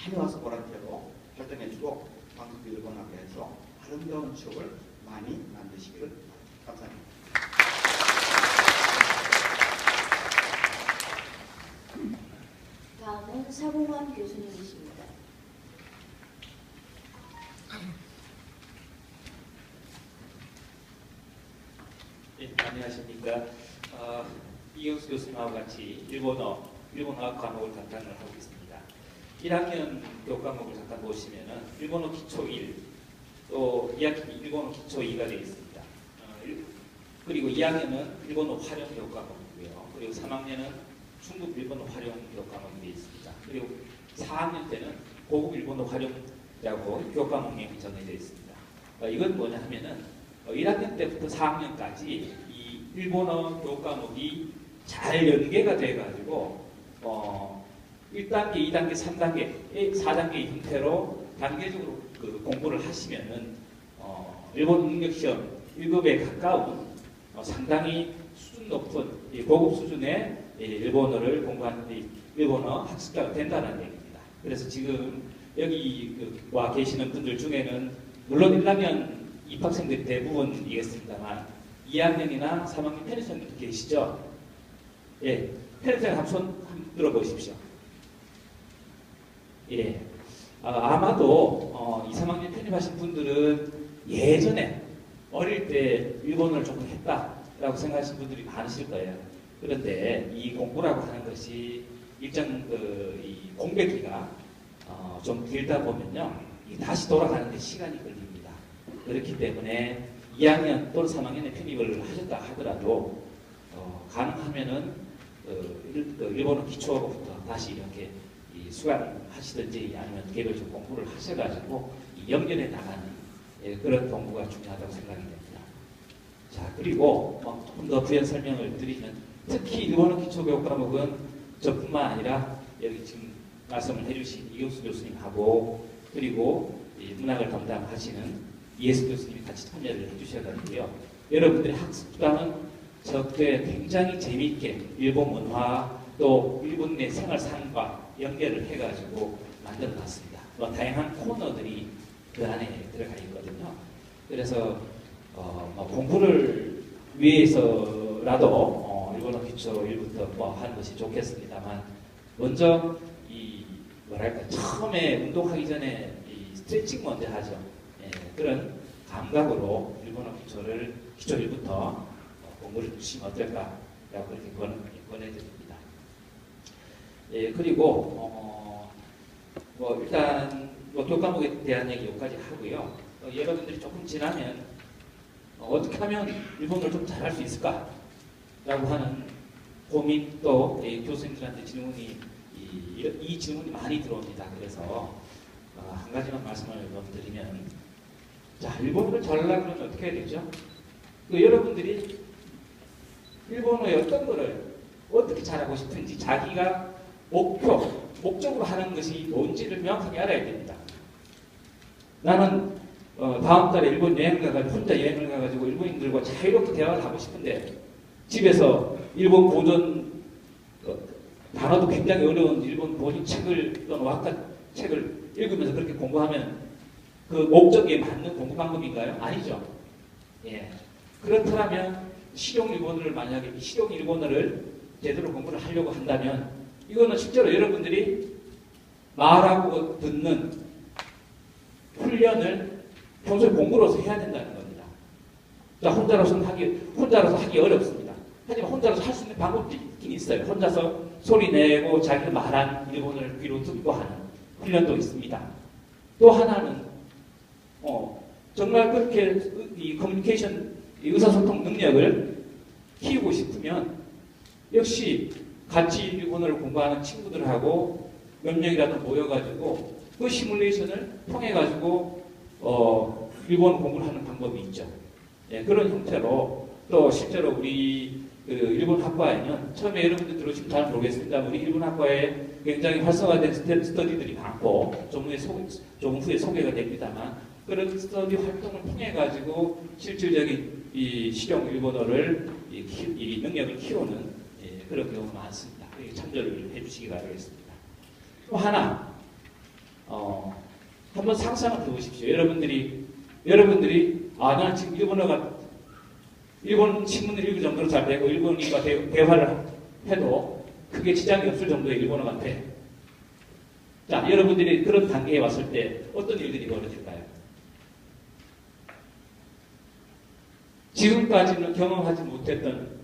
많이 와서 보란티어로 활동해주고 방송도 일본학교에 해서 아름다운 추억을 많이 만드시기를 감사합니다. 다음은 사공환 교수님이십니다. 예, 안녕하십니까. 이경수 교수님하고 같이 일본어학 과목을 담당을 하고 있습니다. 1학년 교과목을 잠깐 보시면은 일본어 기초 1, 또 2학기 일본어 기초 2가 되어 있습니다. 그리고 2학년은 일본어 활용 교과목이고요. 그리고 3학년은 중급 일본어 활용 교과목이 되어 있습니다. 그리고 4학년 때는 고급 일본어 활용이라고 교과목명이 정해져 있습니다. 이건 뭐냐 하면은 1학년 때부터 4학년까지 이 일본어 교과목이 잘 연계가 돼가지고 1단계, 2단계, 3단계, 4단계 형태로 단계적으로 그 공부를 하시면은 일본 능력시험 1급에 가까운 상당히 수준 높은 고급 수준의 일본어를 공부하는 일본어 학습자가 된다는 얘기입니다. 그래서 지금 여기 와 계시는 분들 중에는 물론 1학년 입학생들이 대부분이겠습니다만 2학년이나 3학년 편입생들도 계시죠? 예, 편입생 한번 들어보십시오. 예, 아마도 2, 3학년 편입하신 분들은 예전에 어릴 때 일본어를 조금 했다라고 생각하시는 분들이 많으실 거예요. 그런데 이 공부라고 하는 것이 일정 이 공백기가 좀 길다 보면요, 다시 돌아가는 데 시간이 걸립니다. 그렇기 때문에 2학년 또는 3학년에 편입을 하셨다 하더라도 가능하면은 일본어 기초부터 다시 이렇게 수강하시든지 아니면 개별적 공부를 하셔가지고 연결해 나가는 그런 공부가 중요하다고 생각이 됩니다. 자, 그리고 조금 더 부연 설명을 드리면 특히 일본어 기초교육 과목은 저뿐만 아니라 여기 지금 말씀을 해주신 이경수 교수님하고 그리고 문학을 담당하시는 이예수 교수님이 같이 참여를 해주셔가지고요. 여러분들의 학습 부담은 적게 굉장히 재미있게 일본 문화 또 일본 내 생활 삶과 연결을 해가지고 만들어놨습니다. 다양한 코너들이 그 안에 들어가 있거든요. 그래서 공부를 위해서라도 일본어 기초 1부터 하는 것이 좋겠습니다만 먼저 처음에 운동하기 전에 스트레칭 먼저 하죠. 그런 감각으로 일본어 기초 1부터 공부를 주시면 어떨까라고 그렇게 권해드립니다. 그리고 일단 교과목에 대한 얘기 여기까지 하고요. 여러분들이 조금 지나면 어떻게 하면 일본어를 좀 잘할 수 있을까라고 하는 고민 또 교수님들한테 질문이 이 질문이 많이 들어옵니다. 그래서 한 가지만 말씀을 좀 드리면, 자, 일본어를 잘하려면 어떻게 해야 되죠? 여러분들이 일본어의 어떤 거를 어떻게 잘하고 싶은지, 자기가 목적으로 하는 것이 뭔지를 명확하게 알아야 됩니다. 나는 다음 달에 일본 여행을 가가지고 혼자 여행을 가가지고 일본인들과 자유롭게 대화를 하고 싶은데, 집에서 일본 고전 단어도 굉장히 어려운 일본 고전 책을 또는 와카 책을 읽으면서 그렇게 공부하면 그 목적에 맞는 공부 방법인가요? 아니죠. 예. 그렇다면 실용 일본어를 만약에 실용 일본어를 제대로 공부를 하려고 한다면 이거는 실제로 여러분들이 말하고 듣는 훈련을 평소에 공부로서 해야 된다는 겁니다. 자, 혼자서 하기 어렵습니다. 하지만 혼자서 할 수 있는 방법이 있긴 있어요. 혼자서 소리 내고 자기가 말한 일본어를 귀로 듣고 하는 훈련도 있습니다. 또 하나는 정말 그렇게 이 커뮤니케이션, 이 의사소통 능력을 키우고 싶으면 역시 같이 일본어를 공부하는 친구들하고 몇 명이라도 모여가지고 그 시뮬레이션을 통해가지고 일본어 공부를 하는 방법이 있죠. 예, 그런 형태로 또 실제로 우리 일본 학과에는 처음에 여러분들 들어오시면 잘 모르겠습니다. 우리 일본 학과에 굉장히 활성화된 스터디들이 많고 좀 후에 소개가 됩니다만 그런 스터디 활동을 통해 가지고 실질적인 이 실용 일본어를 이 능력을 키우는 그런 경우가 많습니다. 참조를 해주시기 바라겠습니다. 또 하나 한번 상상을 해보십시오. 여러분들이 나는 지금 일본 신문을 읽을 정도로 잘 되고 일본인과 대화를 해도 크게 지장이 없을 정도의 일본어가 돼. 자, 여러분들이 그런 단계에 왔을 때 어떤 일들이 벌어질까요? 지금까지는 경험하지 못했던,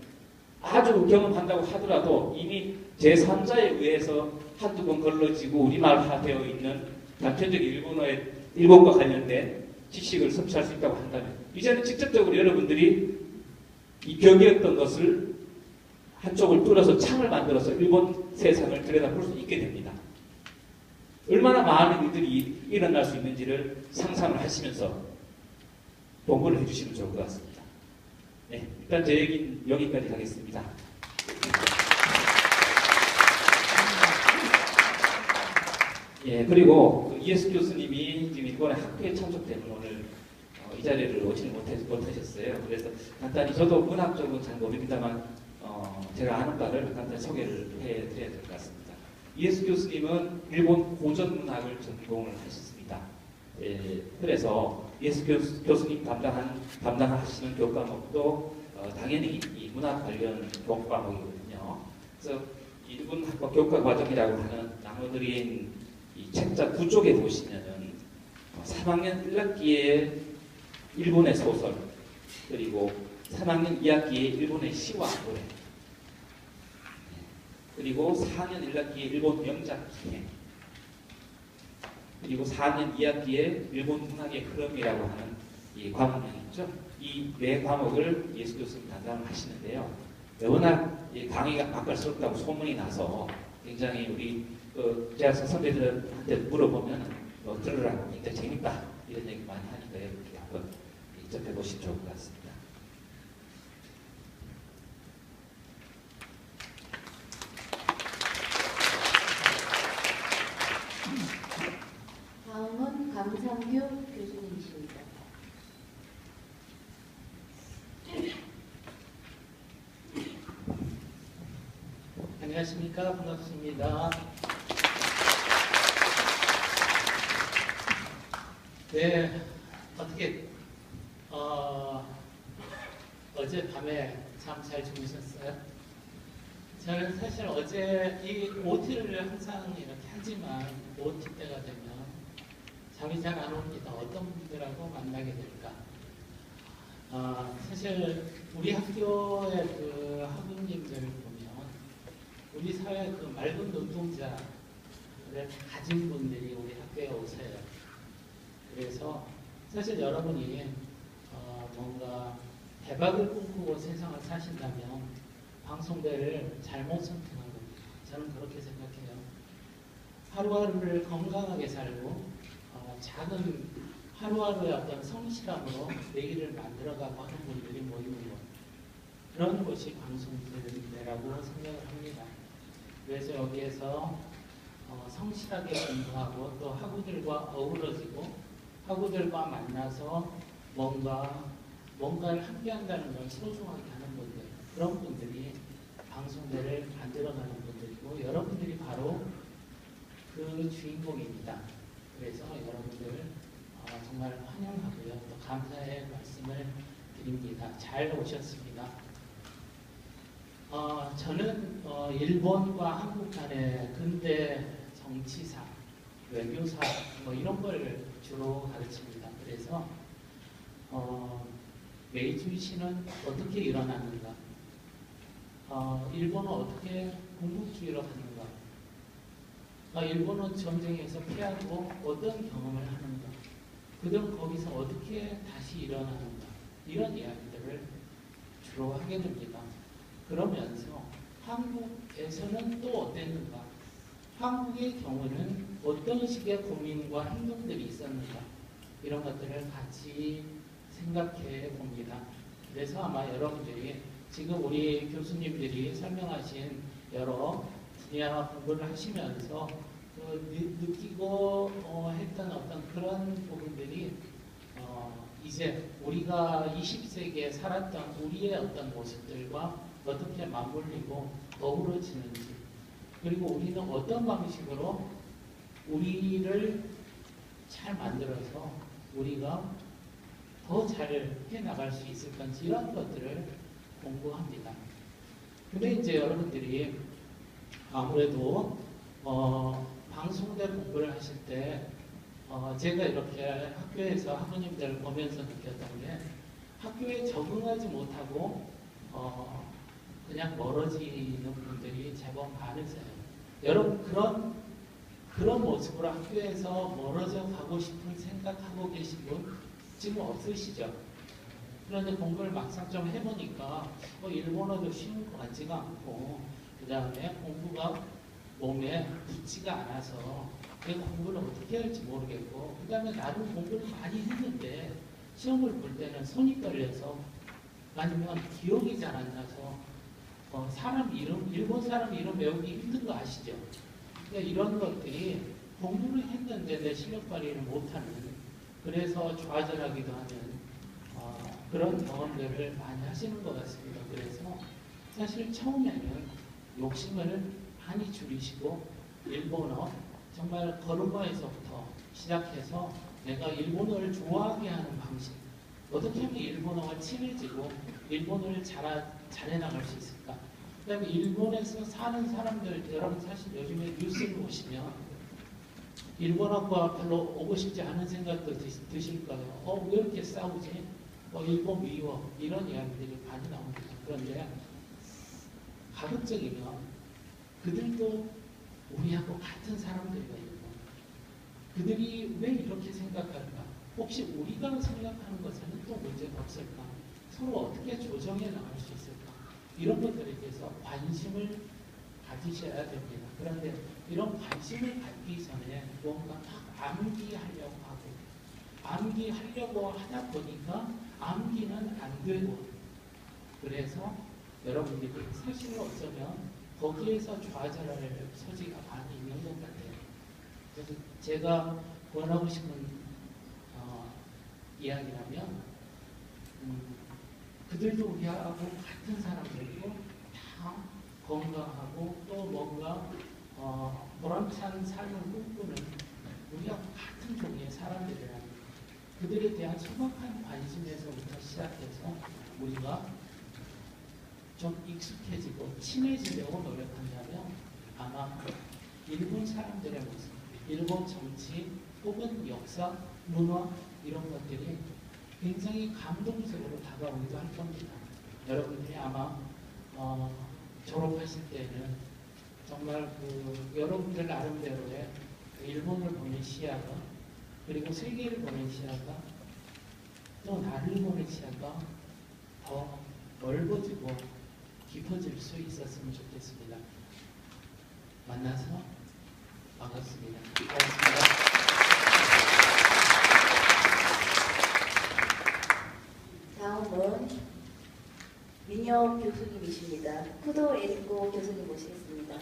아주 경험한다고 하더라도 이미 제3자에 의해서 한두 번 걸러지고 우리말화되어 있는 단편적인 일본과 관련된 지식을 섭취할 수 있다고 한다면 이제는 직접적으로 여러분들이 이 벽이었던 것을 한쪽을 뚫어서 창을 만들어서 일본 세상을 들여다볼 수 있게 됩니다. 얼마나 많은 일들이 일어날 수 있는지를 상상을 하시면서 공부를 해주시면 좋을 것 같습니다. 네, 일단 제 얘기는 여기까지 하겠습니다. 예, 그리고 이에스 교수님이 지금 이번에 학회에 참석 때문에 오늘 이 자리를 오지는 못하셨어요. 그래서 간단히 저도 문학적으로 잘 모릅니다만 제가 아는 바를 간단히 소개를 해드려야 될 것 같습니다. 이에스 교수님은 일본 고전 문학을 전공을 하셨습니다. 그래서 이에스 교수님 담당하시는 교과목도 당연히 이 문학 관련 교과목이거든요. 그래서 일본 학과 교과 과정이라고 하는 나눠드린 이 책자 구쪽에 보시면은 3학년 1학기에 일본의 소설, 그리고 3학년 2학기에 일본의 시와 노래, 그리고 4학년 1학기에 일본 명작 기행, 그리고 4학년 2학기에 일본 문학의 흐름이라고 하는 이 과목명이 있죠. 이 네 과목을 이에스 교수님 담당을 하시는데요. 워낙 강의가 맛깔스럽다고 소문이 나서 굉장히 우리 대학생 선배들한테 물어보면 들으라고 굉장히 재밌다 이런 얘기 많이 하니까 이렇게 한번 접해보시면 좋을 것 같습니다. 다음은 강상규 교수님이십니다. 안녕하십니까. 반갑습니다. 네, 어떻게 어젯밤에 잠 잘 주무셨어요? 저는 사실 어제 이 OT를 항상 이렇게 하지만 OT 때가 되면 잠이 잘 안 옵니다. 어떤 분들하고 만나게 될까? 사실 우리 학교의 그 학우님들을 보면 우리 사회 그 맑은 눈동자를 가진 분들이 우리 학교에 오세요. 그래서 사실 여러분이 뭔가 대박을 꿈꾸고 세상을 사신다면 방송대를 잘못 선택한 겁니다. 저는 그렇게 생각해요. 하루하루를 건강하게 살고 작은 하루하루의 어떤 성실함으로 내일을 만들어가고 하는 분들이 모이는 곳, 그런 곳이 방송대라고 생각을 합니다. 그래서 여기에서 성실하게 공부하고 또 학우들과 어우러지고 학우들과 만나서 뭔가를 함께한다는 걸 소중하게 하는 분들, 그런 분들이 방송대를 만들어가는 분들이고 여러분들이 바로 그 주인공입니다. 그래서 여러분들 정말 환영하고요. 또 감사의 말씀을 드립니다. 잘 오셨습니다. 저는 일본과 한국 간의 근대 정치사, 외교사 뭐 이런 걸 주로 가르칩니다. 그래서 메이주시는 어떻게 일어났는가? 일본은 어떻게 군국주의로 갔는가? 일본은 전쟁에서 피하고 어떤 경험을 하는가? 그들은 거기서 어떻게 다시 일어나는가? 이런 이야기들을 주로 하게 됩니다. 그러면서 한국에서는 또 어땠는가? 한국의 경우는 어떤 식의 고민과 행동들이 있었는가? 이런 것들을 같이 생각해 봅니다. 그래서 아마 여러분들이 지금 우리 교수님들이 설명하신 여러 분야 공부를 하시면서 느끼고 했던 어떤 그런 부분들이 이제 우리가 20세기에 살았던 우리의 어떤 모습들과 어떻게 맞물리고 어우러지는지, 그리고 우리는 어떤 방식으로 우리를 잘 만들어서 우리가 더 잘 해나갈 수 있을 건지, 이런 것들을 공부합니다. 근데 이제 여러분들이 아무래도 방송대 공부를 하실 때 제가 이렇게 학교에서 학부님들을 보면서 느꼈던 게, 학교에 적응하지 못하고 그냥 멀어지는 분들이 제법 많으세요. 여러분 그런 모습으로 학교에서 멀어져 가고 싶은 생각하고 계신 분 지금 없으시죠? 그런데 공부를 막상 좀 해보니까 일본어도 쉬운 것 같지가 않고, 그 다음에 공부가 몸에 붙지가 않아서 내가 공부를 어떻게 할지 모르겠고, 그 다음에 나름 공부를 많이 했는데 시험을 볼 때는 손이 떨려서, 아니면 기억이 잘 안 나서 사람 이름, 일본 사람 이름 외우기 힘든 거 아시죠? 그러니까 이런 것들이 공부를 했는데 내 실력 발휘를 못하는, 그래서 좌절하기도 하는 그런 경험들을 많이 하시는 것 같습니다. 그래서 사실 처음에는 욕심을 많이 줄이시고 일본어 정말 걸음마에서부터 시작해서 내가 일본어를 좋아하게 하는 방식, 어떻게 하면 일본어가 친해지고 일본어를 잘해 나갈 수 있을까? 그 다음에 일본에서 사는 사람들, 여러분 사실 요즘에 뉴스를 보시면 일본어과 별로 오고 싶지 않은 생각도 드실 거예요. 왜 이렇게 싸우지? 일본 미워, 이런 이야기들이 많이 나옵니다. 그런데 가급적이면 그들도 우리하고 같은 사람들이거든요. 그들이 왜 이렇게 생각할까? 혹시 우리가 생각하는 것에는 또 문제가 없을까? 서로 어떻게 조정해 나갈 수 있을까? 이런 것들에 대해서 관심을 가지셔야 됩니다. 그런데 이런 관심을 갖기 전에 뭔가 막 암기하려고 하고, 암기하려고 하다 보니까 암기는 안 되고, 그래서 여러분들이 사실 어쩌면 거기에서 좌절할 소지가 많이 있는 것 같아요. 그래서 제가 원하고 싶은 이야기라면 그들도 우리하고 같은 사람들이고 다 건강하고 또 뭔가 보람찬 삶을 꿈꾸는 우리하고 같은 종류의 사람들이라는, 그들에 대한 소박한 관심에서부터 시작해서 우리가 좀 익숙해지고 친해지려고 노력한다면 아마 일본 사람들의 모습, 일본 정치 혹은 역사, 문화 이런 것들이 굉장히 감동적으로 다가오기도 할 겁니다. 여러분들이 아마 졸업하실 때는 정말 여러분들 나름대로의 일본을 보는 시야가, 그리고 세계를 보는 시야가, 또 나를 보는 시야가 더 넓어지고 깊어질 수 있었으면 좋겠습니다. 만나서 반갑습니다. 고맙습니다. 다음은 민혁 교수님이십니다. 쿠도 에리코 교수님 모시겠습니다.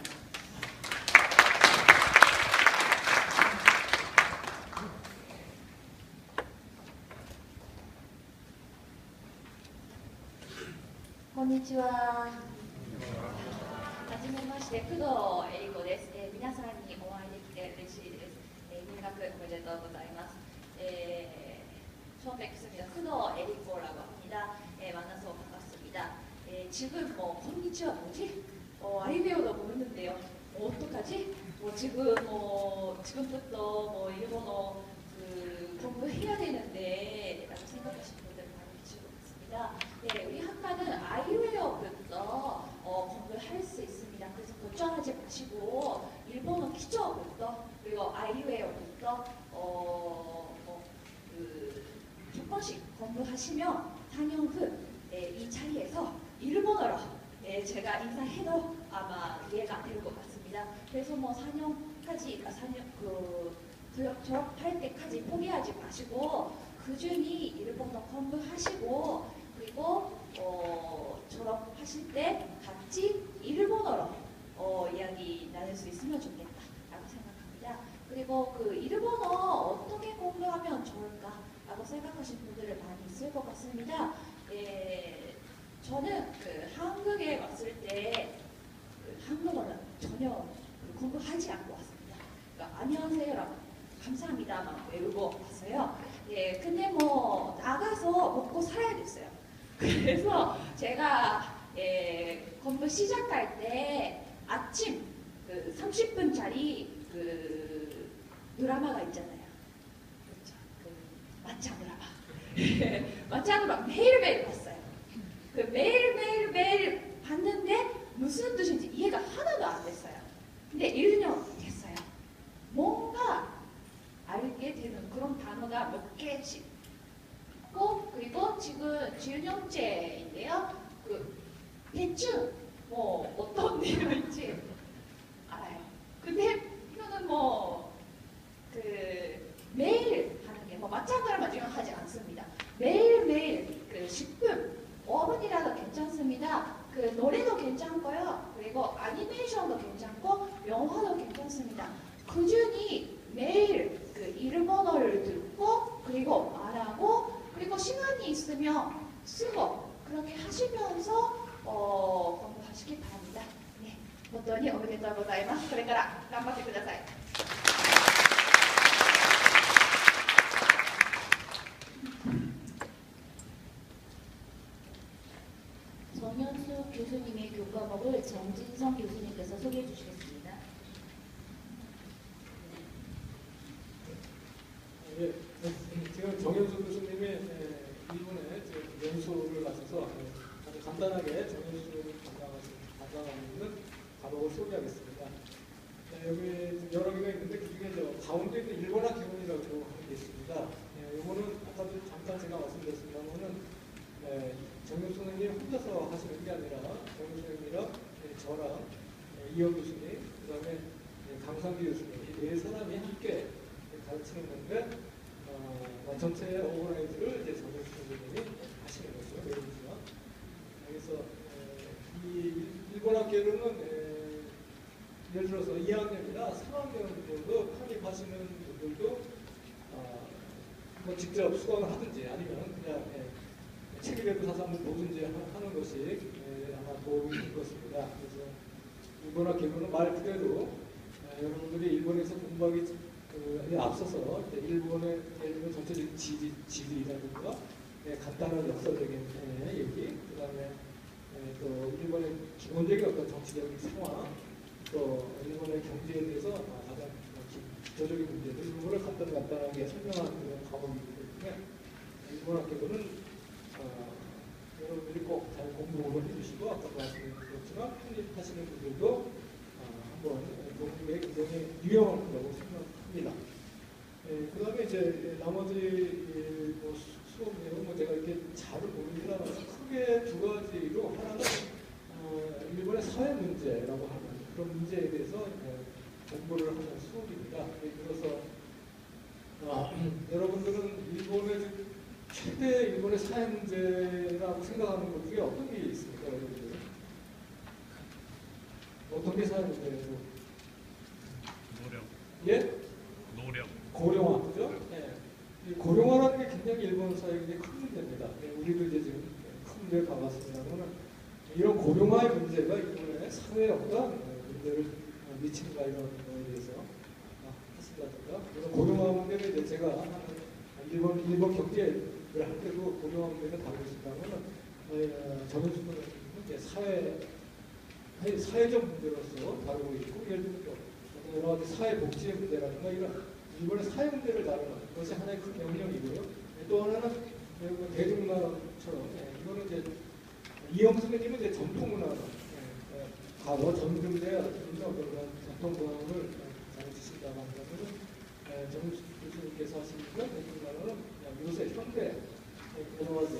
konnichiwa. はじめまして、工藤恵理子です。皆さんにお会いできて嬉しいです。入学おめでとうございます。처음에 뵙겠습니다. 쿠도 에리코라고 합니다. 만나서 반갑습니다. 지금 konnichiwa 뭐지? 아이베오도 모르는데요. 어떡하지? 지금부터 일본어 공부해야 되는데 라고 생각하시는 분들 많이 계실 것 같습니다. 네, 우리 학과는 아이웨어부터 공부를 할 수 있습니다. 그래서 걱정하지 마시고 일본어 기초부터 그리고 아이웨어부터 첫 번씩 공부하시면 4년 후 이 자리에서 일본어로 제가 인사해도 아마 이해가 될 것 같습니다. 그래서 4년까지 4년 졸업할 때까지 포기하지 마시고 꾸준히 일본어 공부하시고 그리고 졸업하실 때 같이 일본어로 이야기 나눌 수 있으면 좋겠다라고 생각합니다. 그리고 일본어 어떻게 공부하면 좋을까라고 생각하시는 분들이 많이 있을 것 같습니다. 저는 한국에 왔을 때 한국어는 전혀 공부하지 않고 왔습니다. 그러니까 안녕하세요라고 감사합니다만 외우고 왔어요. 근데 나가서 먹고 살아야 됐어요. 그래서 제가 공부 시작할 때 아침 30분짜리 드라마가 있잖아요. 그렇죠. 맞짱 드라마. 맞짱 드라마 매일매일 봤어요. 매일 봤는데 무슨 뜻인지 이해가 하나도 안 됐어요. 근데 1년 됐어요. 뭔가 알게 되는 그런 단어가 몇 개씩 있고 그리고 지금 7년째인데요. 대충 어떤 내용인지 알아요. 근데 이거는 매일 하는 게 맞짱 드라마 중에 하지 않습니다. 매일매일 10분 5분이라도 괜찮습니다. 노래도 괜찮고요. 그리고 애니메이션도 괜찮고 영화도 괜찮습니다. 꾸준히 매일 일본어를 듣고 그리고 말하고 그리고 시간이 있으면 쓰고 그렇게 하시면서 공부하시기 바랍니다. 네, 本当におめでとうございます。これから頑張ってください。 정현수 교수님의 교과목을 정진성 교수님께서 소개해 주시겠습니다. 제가 정현수 교수님의 일본의 연수를 가셔서 아주 간단하게 정현수를 담당하는 과목을 소개하겠습니다. 여기 여러 개가 있는데 그 중에 가운데 있는 일본어 기본이라고 하는 게 있습니다. 이거는 아까도 잠깐 제가 말씀드렸습니다만은 정현수 선생님이 혼자서 하시는 게 아니라 정현수 선생님이랑 저랑 이영 교수님, 그 다음에 강상기 교수님 이 네 사람이 함께 가르치는 건데 전체 오버라이즈를 이제 정현수 선생님이 하시는 거죠. 매일이지만 그래서 이 일본 학교로는 예를 들어서 2학년이나 3학년들도 편입하시는 분들도 직접 수강을 하든지 아니면 그냥 책이라도 사서 한번 보든지 하는 것이 아마 도움이 될 것입니다. 그래서 일본 학교로는 말 그대로 여러분들이 일본에서 공부하기 앞서서 일본의 전체적인 지리라든가 간단한 역사적인 얘기, 그 다음에 또 일본의 기본적인 어떤 정치적인 상황, 또 일본의 경제에 대해서 가장 기초적인 문제들 이런 거를 간단하게 설명하는 그런 과목이기 때문에 일본 학교는 여러분들이 꼭 잘 공부를 해주시고 아까 말씀드렸지만 편입하시는 분들도 한번 공부에 굉장히 유용한 거라고 생각합니다. 그 다음에 이제 나머지 수업 내용 제가 이렇게 잘은 모릅니다만 크게 두 가지로 하나는 일본의 사회 문제라고 하는 그런 문제에 대해서 공부를 하는 수업입니다. 그래서 여러분들은 일본의 최대 일본의 사회 문제라고 생각하는 것 중에 어떤 게 있습니까? 여러분들? 어떤 게 사회 문제예요? 노력. 예? 노력. 고령화, 그죠? 예. 이 고령화라는 게 굉장히 일본 사회에 굉장히 큰 문제입니다. 예, 우리도 이제 지금 큰 문제를 봐봤습니다만 이런 고령화의 문제가 일본의 사회에 어떤 문제를 미치는가 이런 거에 대해서 하신다든가 이런 고령화 문제는 이제 제가 일본 경제를 할 때도 고령화 문제를 다루고 있습니다만 정현수 교수님은 이제 사회적 문제로서 다루고 있고 예를 들면 또 여러 가지 사회 복지의 문제라든가 이런 일본의 사회 문제를 다루는 것이 하나의 큰 영역이고요. 또 하나는 대중문화처럼 이거는 이제 이영 선생님은 이제 전통문화 과거 전근대 어떤 그런 전통문화를 잘 주신다고 하면은 정윤수 교수님께서 하시는 건 대중문화는 요새 현대 여러 가지